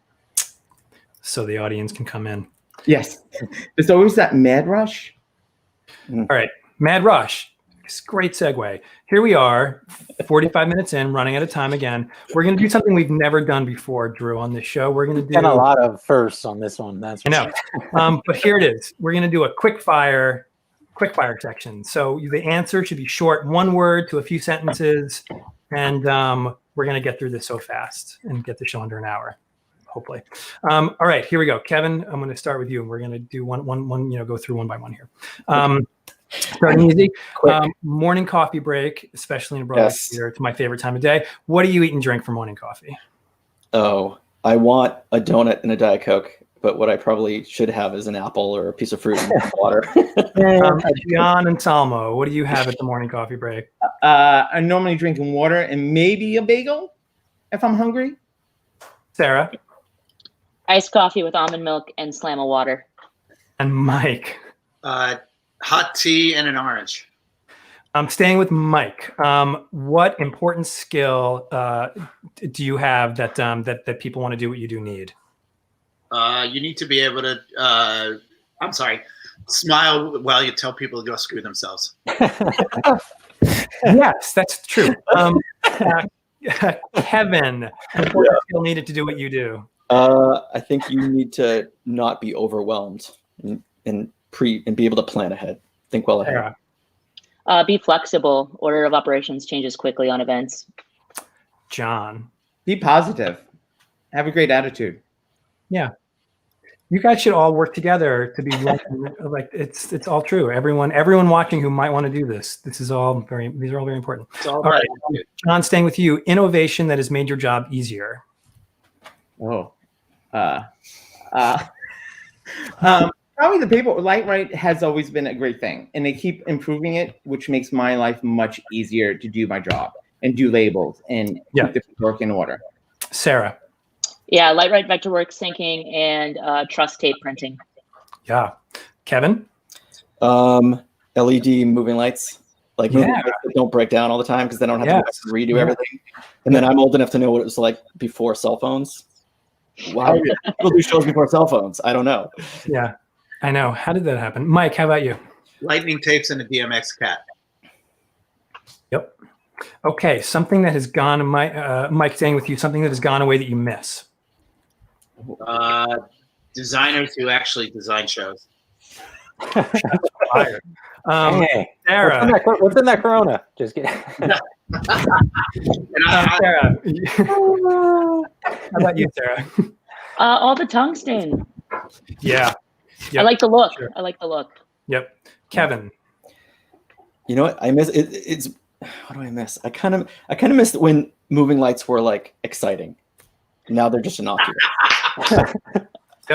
so the audience can come in. Yes, there's always that mad rush. All right, mad rush. It's a great segue. Here we are, 45 minutes in, running out of time again. We're going to do something we've never done before, Drew, on this show. We're going to do a lot of firsts on this one. That's I know. But here it is. We're going to do a quick fire section. So the answer should be short, 1 word to a few sentences, and we're going to get through this so fast and get the show under an hour, hopefully. All right, here we go. Kevin, I'm going to start with you, and we're going to do one, go through one by one here. Starting easy. Morning coffee break, especially in a Broadway theater. It's my favorite time of day. What do you eat and drink for morning coffee? Oh, I want a donut and a Diet Coke, but what I probably should have is an apple or a piece of fruit and water. John Anselmo, what do you have at the morning coffee break? I'm normally drinking water and maybe a bagel if I'm hungry. Sarah? Iced coffee with almond milk and slam of water. And Mike? Hot tea and an orange. I'm staying with Mike. What important skill do you have that people want to do what you do need? You need to be able to, smile while you tell people to go screw themselves. Yes, that's true. Kevin, important skill needed to do what you do. I think you need to not be overwhelmed and be able to plan ahead, think well ahead. Be flexible. Order of operations changes quickly on events. John. Be positive. Have a great attitude. Yeah. You guys should all work together to be like it's all true. Everyone watching who might want to do this. These are all very important. All right. John, staying with you. Innovation that has made your job easier. Probably the paper Lightright has always been a great thing, and they keep improving it, which makes my life much easier to do my job and do labels and keep the work in order. Sarah. Yeah, Lightright Vectorworks syncing and truss tape printing. Yeah. Kevin. LED moving lights, moving lights that don't break down all the time because they don't have to redo everything. And then I'm old enough to know what it was like before cell phones. Wow, people do shows before cell phones. I don't know. Yeah. I know. How did that happen? Mike, how about you? Lightning tapes and a DMX cat. Yep. Okay. Something that has gone, Mike, staying with you, something that has gone away that you miss. Designers who actually design shows. Hey, Sarah. What's in that Corona? Just kidding. Sarah. How about you, Sarah? All the tungsten. Yeah. Yep. I like the look. Sure. I like the look. Yep. Kevin. You know what? I miss it. It's what do I miss? I kind of missed when moving lights were like exciting. Now they're just innocuous. Yep.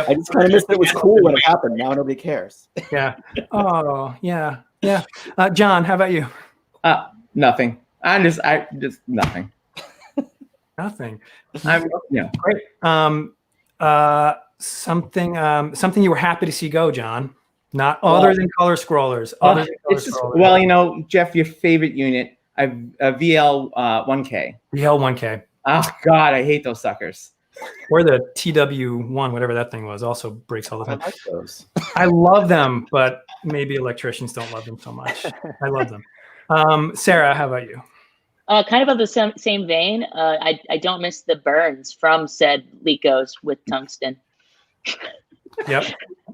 I just kind of missed it. It was cool when it happened. Now nobody cares. Yeah. Oh, yeah. Yeah. John, how about you? Nothing. I just nothing. Nothing. Great. Something you were happy to see go, John. Not other than color scrollers. Well, Jeff, your favorite unit, VL 1K. VL 1K. Oh God, I hate those suckers. Or the TW1, whatever that thing was, also breaks all the time. I like those. I love them, but maybe electricians don't love them so much. I love them. Sarah, how about you? Kind of the same vein. I don't miss the burns from said Lecos with tungsten. Yep.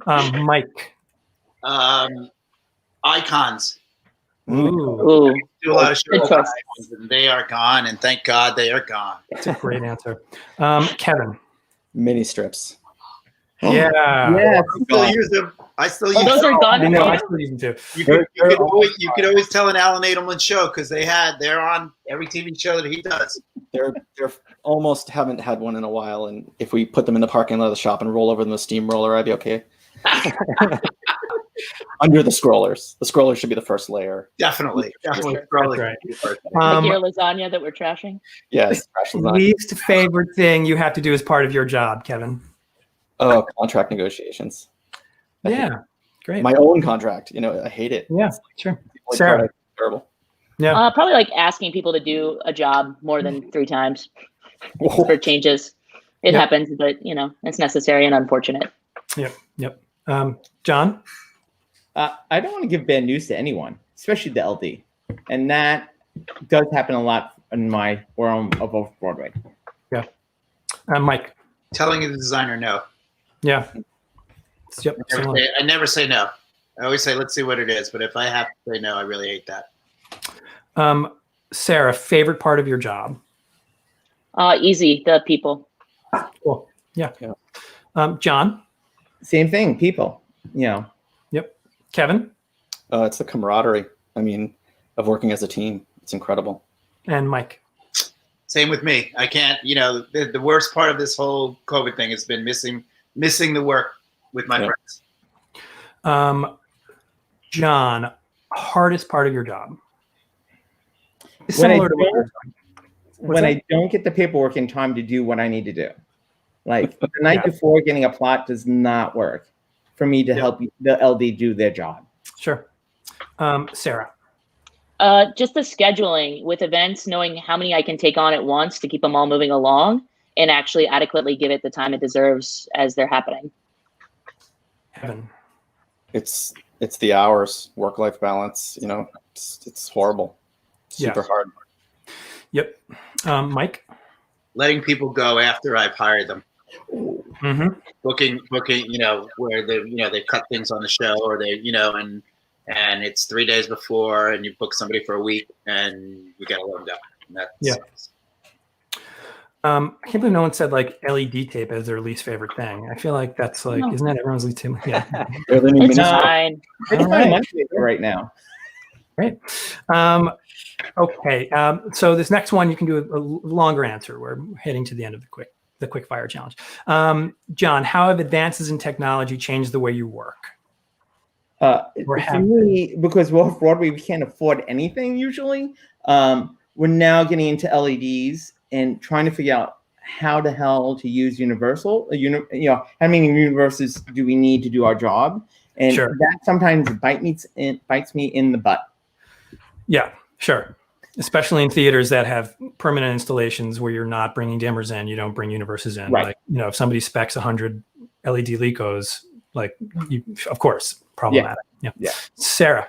Mike. Icons. Ooh. Do a lot of shows, and they are gone, and thank God they are gone. That's a great answer. Kevin. Mini strips. Yeah. Yeah. I still use them. Those are gone. I know. I still use them too. You could always tell an Alan Edelman show because they're on every TV show that he does. They're almost haven't had one in a while, and if we put them in the parking lot of the shop and roll over them with a steamroller, I'd be okay. Under the scrollers. The scrollers should be the first layer. Definitely. Definitely. That's Probably right. the first thing. Like your lasagna that we're trashing. Yes. Crash lasagna. Least favorite thing you have to do as part of your job, Kevin. Oh, contract negotiations. I hate Yeah, great. my own contract. I hate it. Yeah, sure. It's the only Sarah. part terrible. Yeah. Probably like asking people to do a job more than 3 times for changes. It Yep. happens, but it's necessary and unfortunate. Yep. John? I don't want to give bad news to anyone, especially the LD. And that does happen a lot in my realm of Broadway. Yeah. Mike? Telling the designer no. Yeah. Yep. similar. I never say no. I always say, let's see what it is. But if I have to say no, I really hate that. Sarah, favorite part of your job? Easy, the people. Cool. Yeah. John? Same thing, people. Yep. Kevin? It's the camaraderie. Of working as a team. It's incredible. And Mike? Same with me. I can't, the worst part of this whole COVID thing has been missing the work with my friends. John, hardest part of your job? When Similar to what you're saying. When I don't get the paperwork in time to do what I need to do. Like the night before, getting a plot does not work for me to help the LD do their job. Sure. Sarah? Just the scheduling with events, knowing how many I can take on at once to keep them all moving along and actually adequately give it the time it deserves as they're happening. Kevin? It's the hours, work-life balance. It's horrible. Super hard. Yep. Mike? Letting people go after I've hired them. Mm-hmm. Booking, where they cut things on the show, or they, and it's 3 days before, and you book somebody for a week, and you gotta let them go. And that sucks. I can't believe no one said like LED tape as their least favorite thing. I feel like that's like, isn't that everyone's least favorite? Yeah. It's fine. It's fine my favorite right now. Great. Okay. So this next one, you can do a longer answer. We're heading to the end of the quick fire challenge. John, how have advances in technology changed the way you work? For me, because we're off Broadway, we can't afford anything usually. We're now getting into LEDs and trying to figure out how the hell to use Universal. How many universes do we need to do our job? And that sometimes bites me in the butt. Yeah, sure. Especially in theaters that have permanent installations where you're not bringing dimmers in, you don't bring universes in. Right. Like, if somebody specs 100 LED Lecos, of course, problematic. Yeah. Sarah.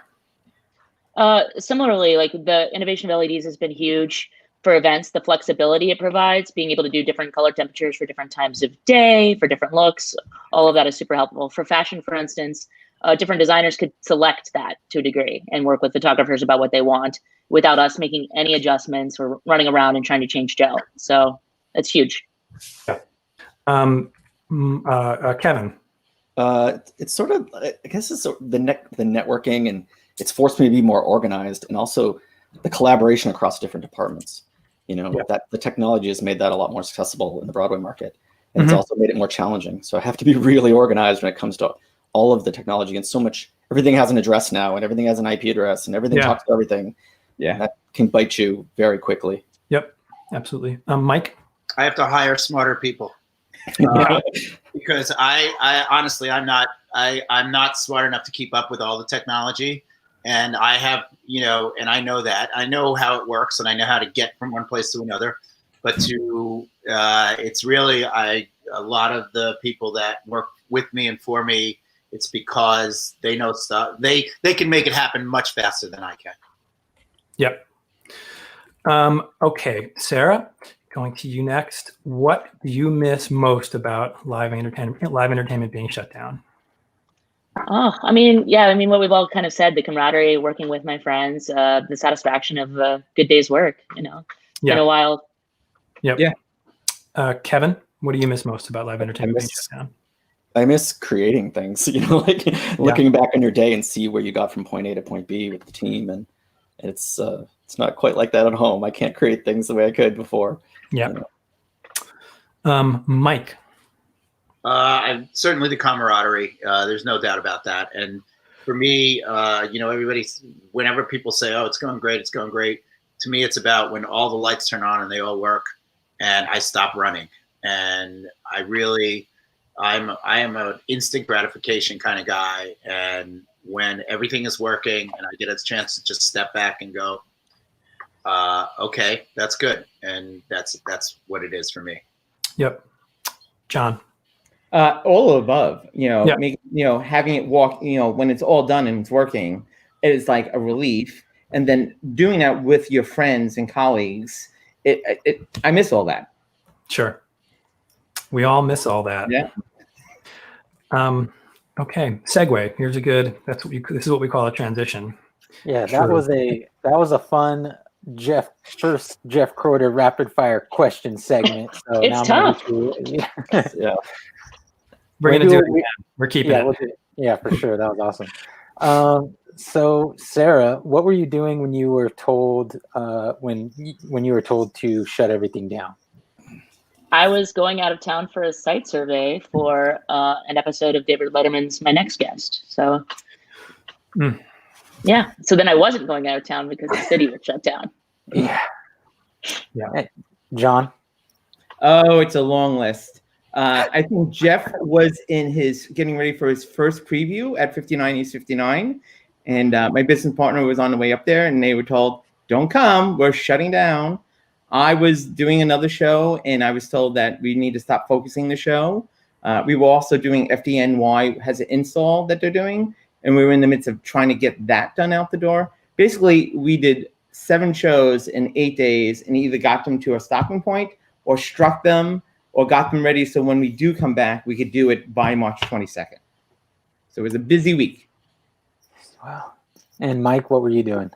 Similarly, like the innovation of LEDs has been huge for events. The flexibility it provides, being able to do different color temperatures for different times of day, for different looks, all of that is super helpful. For fashion, for instance, different designers could select that to a degree and work with photographers about what they want without us making any adjustments or running around and trying to change gel. So it's huge. Yeah. Kevin. It's sort of, I guess it's the networking, and it's forced me to be more organized, and also the collaboration across different departments. That the technology has made that a lot more accessible in the Broadway market, and it's also made it more challenging. So I have to be really organized when it comes to all of the technology, and everything has an address now, and everything has an IP address, and everything talks to everything. Yeah, that can bite you very quickly. Yep, absolutely. Mike? I have to hire smarter people. Because I honestly, I'm not smart enough to keep up with all the technology. And I have, and I know that. I know how it works, and I know how to get from one place to another. But it's really, a lot of the people that work with me and for me, it's because they know stuff. They can make it happen much faster than I can. Yep. Okay, Sarah, going to you next. What do you miss most about live entertainment being shut down? What we've all kind of said, the camaraderie, working with my friends, the satisfaction of a good day's work, in a while. Yep. Yeah. Kevin, what do you miss most about live entertainment being shut down? I miss creating things, looking back on your day and see where you got from point A to point B with the team. And it's not quite like that at home. I can't create things the way I could before. Yeah. Mike. Certainly the camaraderie. There's no doubt about that. And for me, whenever people say, "Oh, it's going great, it's going great," to me, it's about when all the lights turn on and they all work, and I stop running. And I am an instant gratification kind of guy. And when everything is working and I get a chance to just step back and go, okay, that's good. And that's what it is for me. Yep. John. All above, Yeah. Having it walk, when it's all done and it's working, it is like a relief. And then doing that with your friends and colleagues, I miss all that. Sure. We all miss all that. Yeah. Okay. Segue. This is what we call a transition. Yeah, that was a fun first Jeff Croder rapid fire question segment. So It's tough. Yeah. We're going to do it again. We're keeping it. Yeah, for sure. That was awesome. So Sarah, what were you doing when you were told when you were told to shut everything down? I was going out of town for a site survey for an episode of David Letterman's My Next Guest. So, yeah. So then I wasn't going out of town because the city was shut down. Yeah. Hey, John? Oh, it's a long list. I think Jeff was getting ready for his first preview at 59 East 59. And my business partner was on the way up there, and they were told, "Don't come, we're shutting down." I was doing another show, and I was told that we need to stop focusing the show. We were also doing FDNY has an install that they're doing, and we were in the midst of trying to get that done out the door. Basically, we did 7 shows in 8 days and either got them to a stopping point or struck them or got them ready so when we do come back, we could do it by March 22nd. So it was a busy week. Wow. And Mike, what were you doing?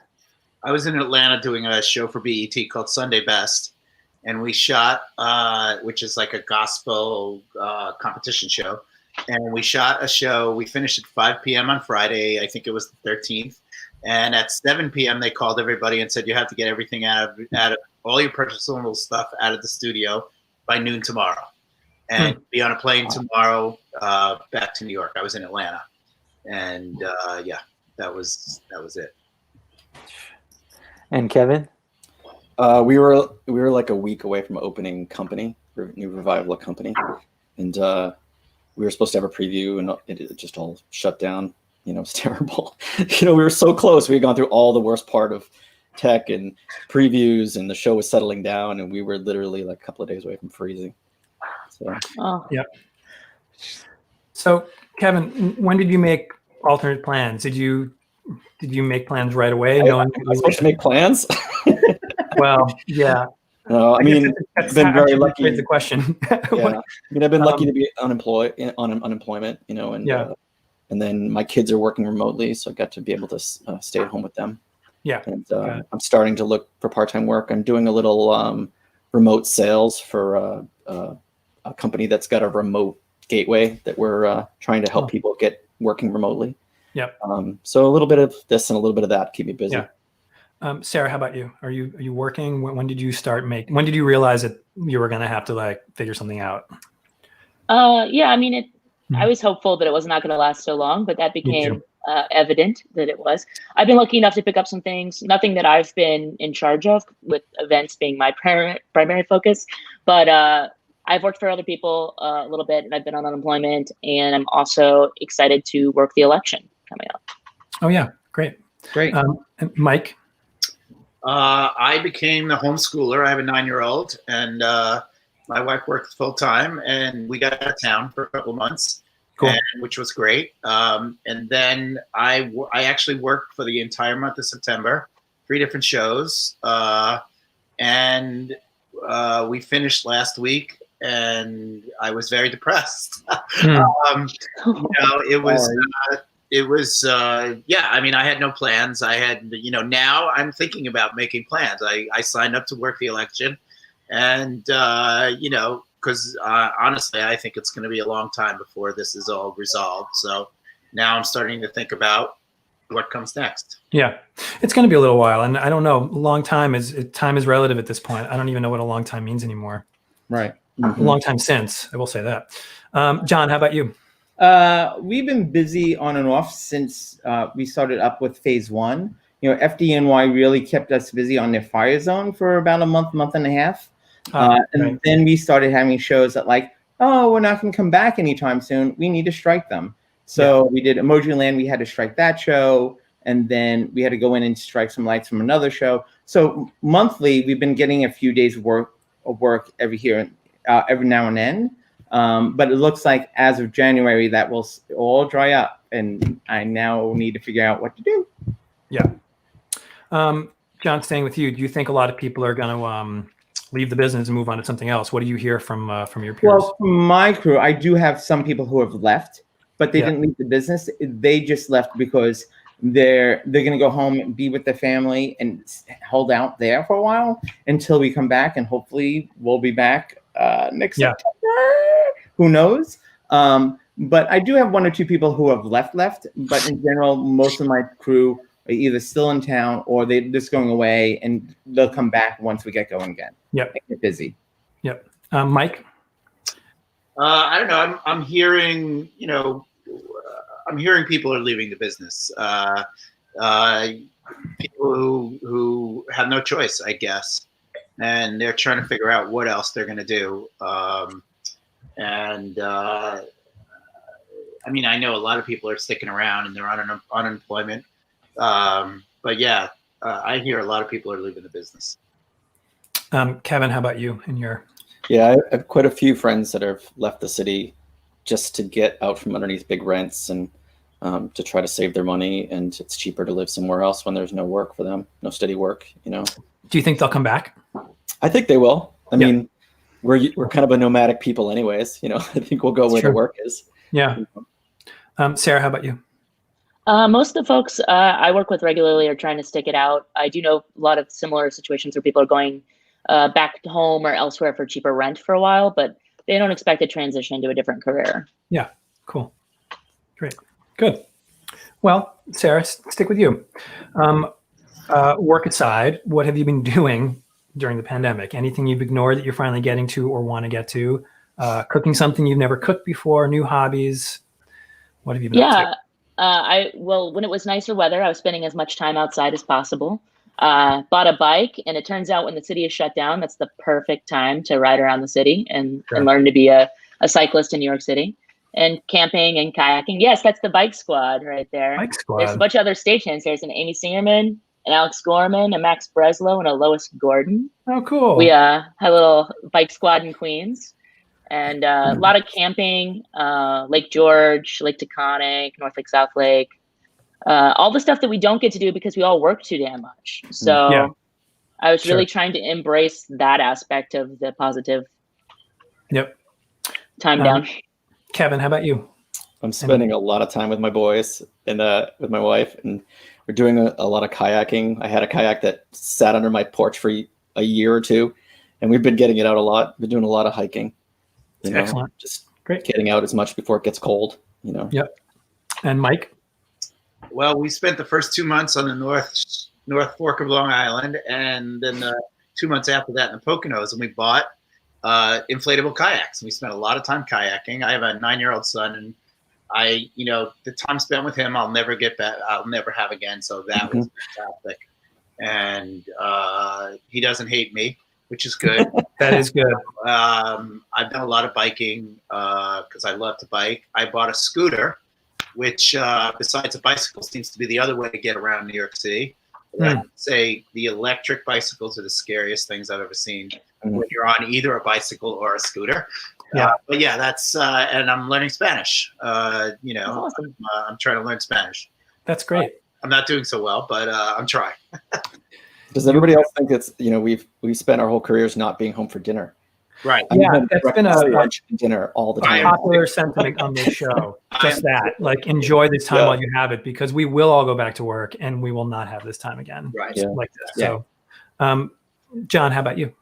I was in Atlanta doing a show for BET called Sunday Best, and we shot, which is like a gospel competition show. And we shot a show. We finished at 5 p.m. on Friday. I think it was the 13th. And at 7 p.m. they called everybody and said, "You have to get everything out of all your personal stuff out of the studio by noon tomorrow, and be on a plane tomorrow back to New York." I was in Atlanta, and that was it. And Kevin? We were like a week away from opening company, new revival company, and we were supposed to have a preview, and it just all shut down. It's terrible. We were so close. We had gone through all the worst part of tech and previews, and the show was settling down, and we were literally like a couple of days away from freezing. So, yeah. So, Kevin, when did you make alternate plans? Did you make plans right away? I was supposed to make plans. Well, yeah. No, I mean, I've been very lucky. The question. Yeah. I've been lucky to be unemployment, and and then my kids are working remotely, so I got to be able to stay at home with them. Yeah. And I'm starting to look for part-time work. I'm doing a little remote sales for a company that's got a remote gateway that we're trying to help people get working remotely. Yep. So a little bit of this and a little bit of that keep me busy. Yeah. Sarah, how about you? Are you working? When did you start when did you realize that you were going to have to figure something out? Yeah, I mean, I was hopeful that it was not going to last so long, but that became evident that it was. I've been lucky enough to pick up some things, nothing that I've been in charge of, with events being my primary focus, but I've worked for other people a little bit, and I've been on unemployment, and I'm also excited to work the election coming up. Oh yeah, great. Mike? I became the homeschooler. I have a 9-year-old, and my wife worked full time, and we got out of town for a couple of months. Cool. Which was great. And then I actually worked for the entire month of September, 3 different shows. And we finished last week, and I was very depressed. It was, I mean, I had no plans. I had, now I'm thinking about making plans. I signed up to work the election, and, because honestly, I think it's going to be a long time before this is all resolved. So now I'm starting to think about what comes next. Yeah, it's going to be a little while. And I don't know, time is relative at this point. I don't even know what a long time means anymore. Right. A long time since, I will say that. John, how about you? We've been busy on and off since we started up with phase 1. FDNY really kept us busy on their fire zone for about a month and a half. And then we started having shows that we're not going to come back anytime soon. We need to strike them. So we did Emoji Land. We had to strike that show. And then we had to go in and strike some lights from another show. So monthly, we've been getting a few days of work every now and then. But it looks like as of January, that will all dry up. And I now need to figure out what to do. Yeah. John, staying with you, do you think a lot of people are going to leave the business and move on to something else? What do you hear from your peers? Well, from my crew, I do have some people who have left, but they didn't leave the business. They just left because they're going to go home and be with their family and hold out there for a while until we come back, and hopefully we'll be back next September. Who knows? But I do have 1 or 2 people who have left. But in general, most of my crew are either still in town or they're just going away, and they'll come back once we get going again. Yep. Get busy. Yep. Mike? I don't know. I'm hearing, I'm hearing people are leaving the business. People who have no choice, I guess, and they're trying to figure out what else they're going to do. I mean, I know a lot of people are sticking around and they're on unemployment. But yeah, I hear a lot of people are leaving the business. Kevin, how about you and your? Yeah, I have quite a few friends that have left the city just to get out from underneath big rents and to try to save their money. And it's cheaper to live somewhere else when there's no work for them, no steady work, Do you think they'll come back? I think they will. I mean, we're kind of a nomadic people anyways. I think we'll go where the work is. Yeah. Sarah, how about you? Most of the folks I work with regularly are trying to stick it out. I do know a lot of similar situations where people are going back to home or elsewhere for cheaper rent for a while, but they don't expect to transition to a different career. Yeah, cool. Great. Good. Well, Sarah, stick with you. Work aside, what have you been doing during the pandemic? Anything you've ignored that you're finally getting to or want to get to? Cooking something you've never cooked before, new hobbies? What have you been up to? When it was nicer weather, I was spending as much time outside as possible. Bought a bike, and it turns out when the city is shut down, that's the perfect time to ride around the city and learn to be a cyclist in New York City. And camping and kayaking. Yes, that's the bike squad right there. Bike squad. There's a bunch of other stations. There's an Amy Singerman, an Alex Gorman, a Max Breslow, and a Lois Gordon. Oh, cool. We had a little bike squad in Queens. And a lot of camping, Lake George, Lake Taconic, North Lake, South Lake. All the stuff that we don't get to do because we all work too damn much. So I was really trying to embrace that aspect of the positive time down. Kevin, how about you? I'm spending a lot of time with my boys and with my wife, and we're doing a lot of kayaking. I had a kayak that sat under my porch for a year or two, and we've been getting it out a lot. Been doing a lot of hiking. Excellent. Just great. Getting out as much before it gets cold. Yep. And Mike? Well, we spent the first 2 months on the North Fork of Long Island, and then the 2 months after that in the Poconos, and we bought inflatable kayaks. And we spent a lot of time kayaking. I have a 9-year-old son, and the time spent with him, I'll never get back. I'll never have again. So that was fantastic. And he doesn't hate me, which is good. That is good. I've done a lot of biking because I love to bike. I bought a scooter, which besides a bicycle seems to be the other way to get around New York City. I would say the electric bicycles are the scariest things I've ever seen when you're on either a bicycle or a scooter. But yeah, that's and I'm learning Spanish. That's awesome. I'm trying to learn Spanish. That's great. I'm not doing so well, but I'm trying. Does everybody else think it's we've spent our whole careers not being home for dinner? Right. That's been a lunch and dinner all the time. Popular sentiment on this show. Just that, enjoy this time while you have it, because we will all go back to work and we will not have this time again. Right. Like this. So, John, how about you?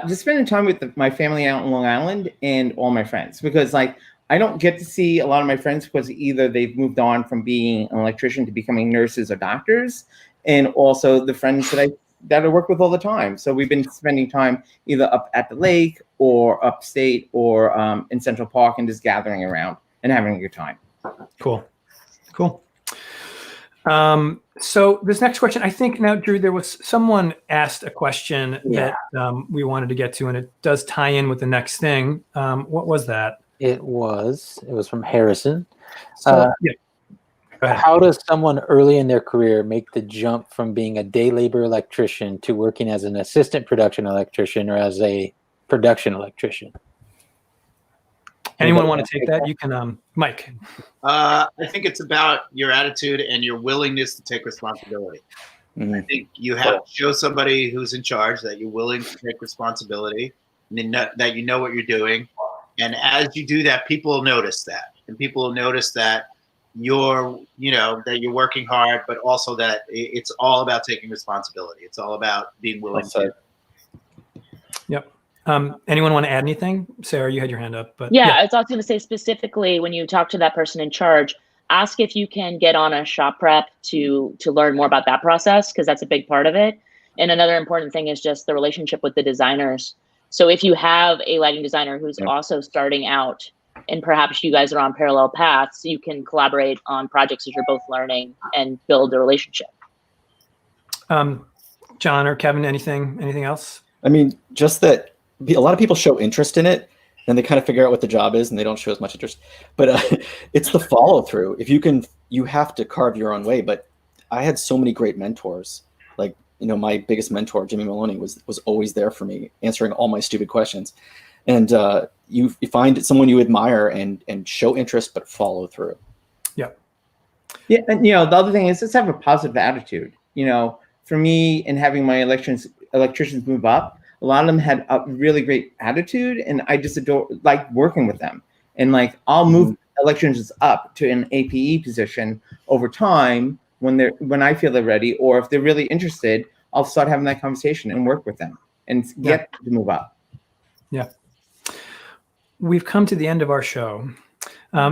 Just spending time with my family out in Long Island and all my friends, because I don't get to see a lot of my friends because either they've moved on from being an electrician to becoming nurses or doctors, and also the friends that I work with all the time. So we've been spending time either up at the lake or upstate or in Central Park and just gathering around. and having a good time. Cool. So this next question, I think now, Drew, there was someone asked a question that we wanted to get to, and it does tie in with the next thing. What was that? It was from Harrison. So, yeah. Go ahead. How does someone early in their career make the jump from being a day labor electrician to working as an assistant production electrician or as a production electrician? Anyone want to take that? You can, Mike. I think it's about your attitude and your willingness to take responsibility. I think you have to show somebody who's in charge that you're willing to take responsibility and that you know what you're doing. And as you do that, people will notice that. And people will notice that you're working hard, but also that it's all about taking responsibility. It's all about being willing to. Yep. Anyone want to add anything? Sarah, you had your hand up. But I was also going to say, specifically when you talk to that person in charge, ask if you can get on a shop prep to learn more about that process, because that's a big part of it. And another important thing is just the relationship with the designers. So if you have a lighting designer who's also starting out, and perhaps you guys are on parallel paths, you can collaborate on projects as you're both learning and build a relationship. John or Kevin, anything else? I mean, just that a lot of people show interest in it and they kind of figure out what the job is and they don't show as much interest, but it's the follow through. If you have to carve your own way. But I had so many great mentors. Like, my biggest mentor, Jimmy Maloney, was always there for me, answering all my stupid questions. And you find someone you admire and show interest, but follow through. Yeah. Yeah. And, the other thing is just have a positive attitude. For me, and having my electricians move up, a lot of them had a really great attitude, and I just like working with them. And I'll move electricians up to an APE position over time when I feel they're ready, or if they're really interested, I'll start having that conversation and work with them and get to move up. Yeah. We've come to the end of our show.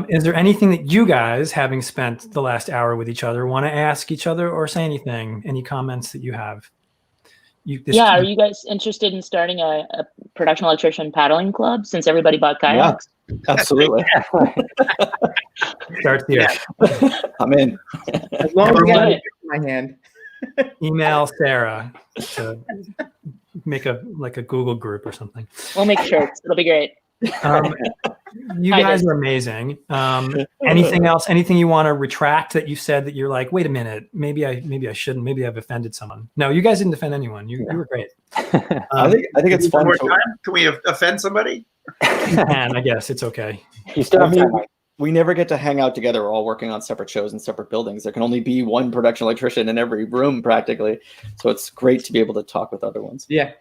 Is there anything that you guys, having spent the last hour with each other, want to ask each other or say anything? Any comments that you have? Are you guys interested in starting a production electrician paddling club since everybody bought kayaks? Yeah, absolutely. Start here. I'm in. As long as I get it in my hand. Email Sarah to make a Google group or something. We'll make shirts. It'll be great. You guys are amazing. Anything else? Anything you want to retract that you said that you're like, wait a minute, maybe I shouldn't. Maybe I've offended someone. No, you guys didn't offend anyone. You were great. I think it's fun. Can we offend somebody? And I guess it's okay. We never get to hang out together. We're all working on separate shows in separate buildings. There can only be one production electrician in every room practically. So it's great to be able to talk with other ones. Yeah,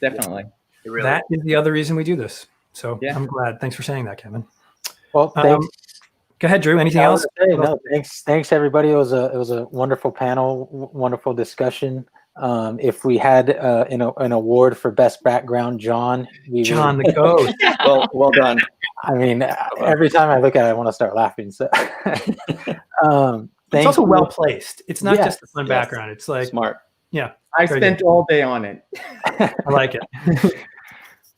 definitely. That is the other reason we do this. So I'm glad. Thanks for saying that, Kevin. Well, thanks. Go ahead, Drew. Anything else? No, thanks everybody. It was a wonderful panel, wonderful discussion. If we had an award for best background, John, the goat. well done. I mean, every time I look at it, I want to start laughing. So, it's also well placed. It's not just a fun background. It's like smart. Yeah, I spent all day on it. I like it.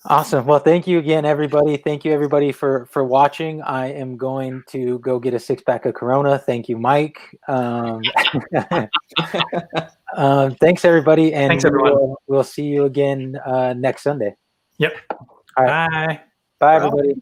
Awesome. Well, thank you again, everybody. Thank you, everybody, for watching. I am going to go get a 6-pack of Corona. Thank you, Mike. Thanks, everybody. And thanks, everyone. We'll see you again next Sunday. Yep. All right. Bye. Bye, everybody.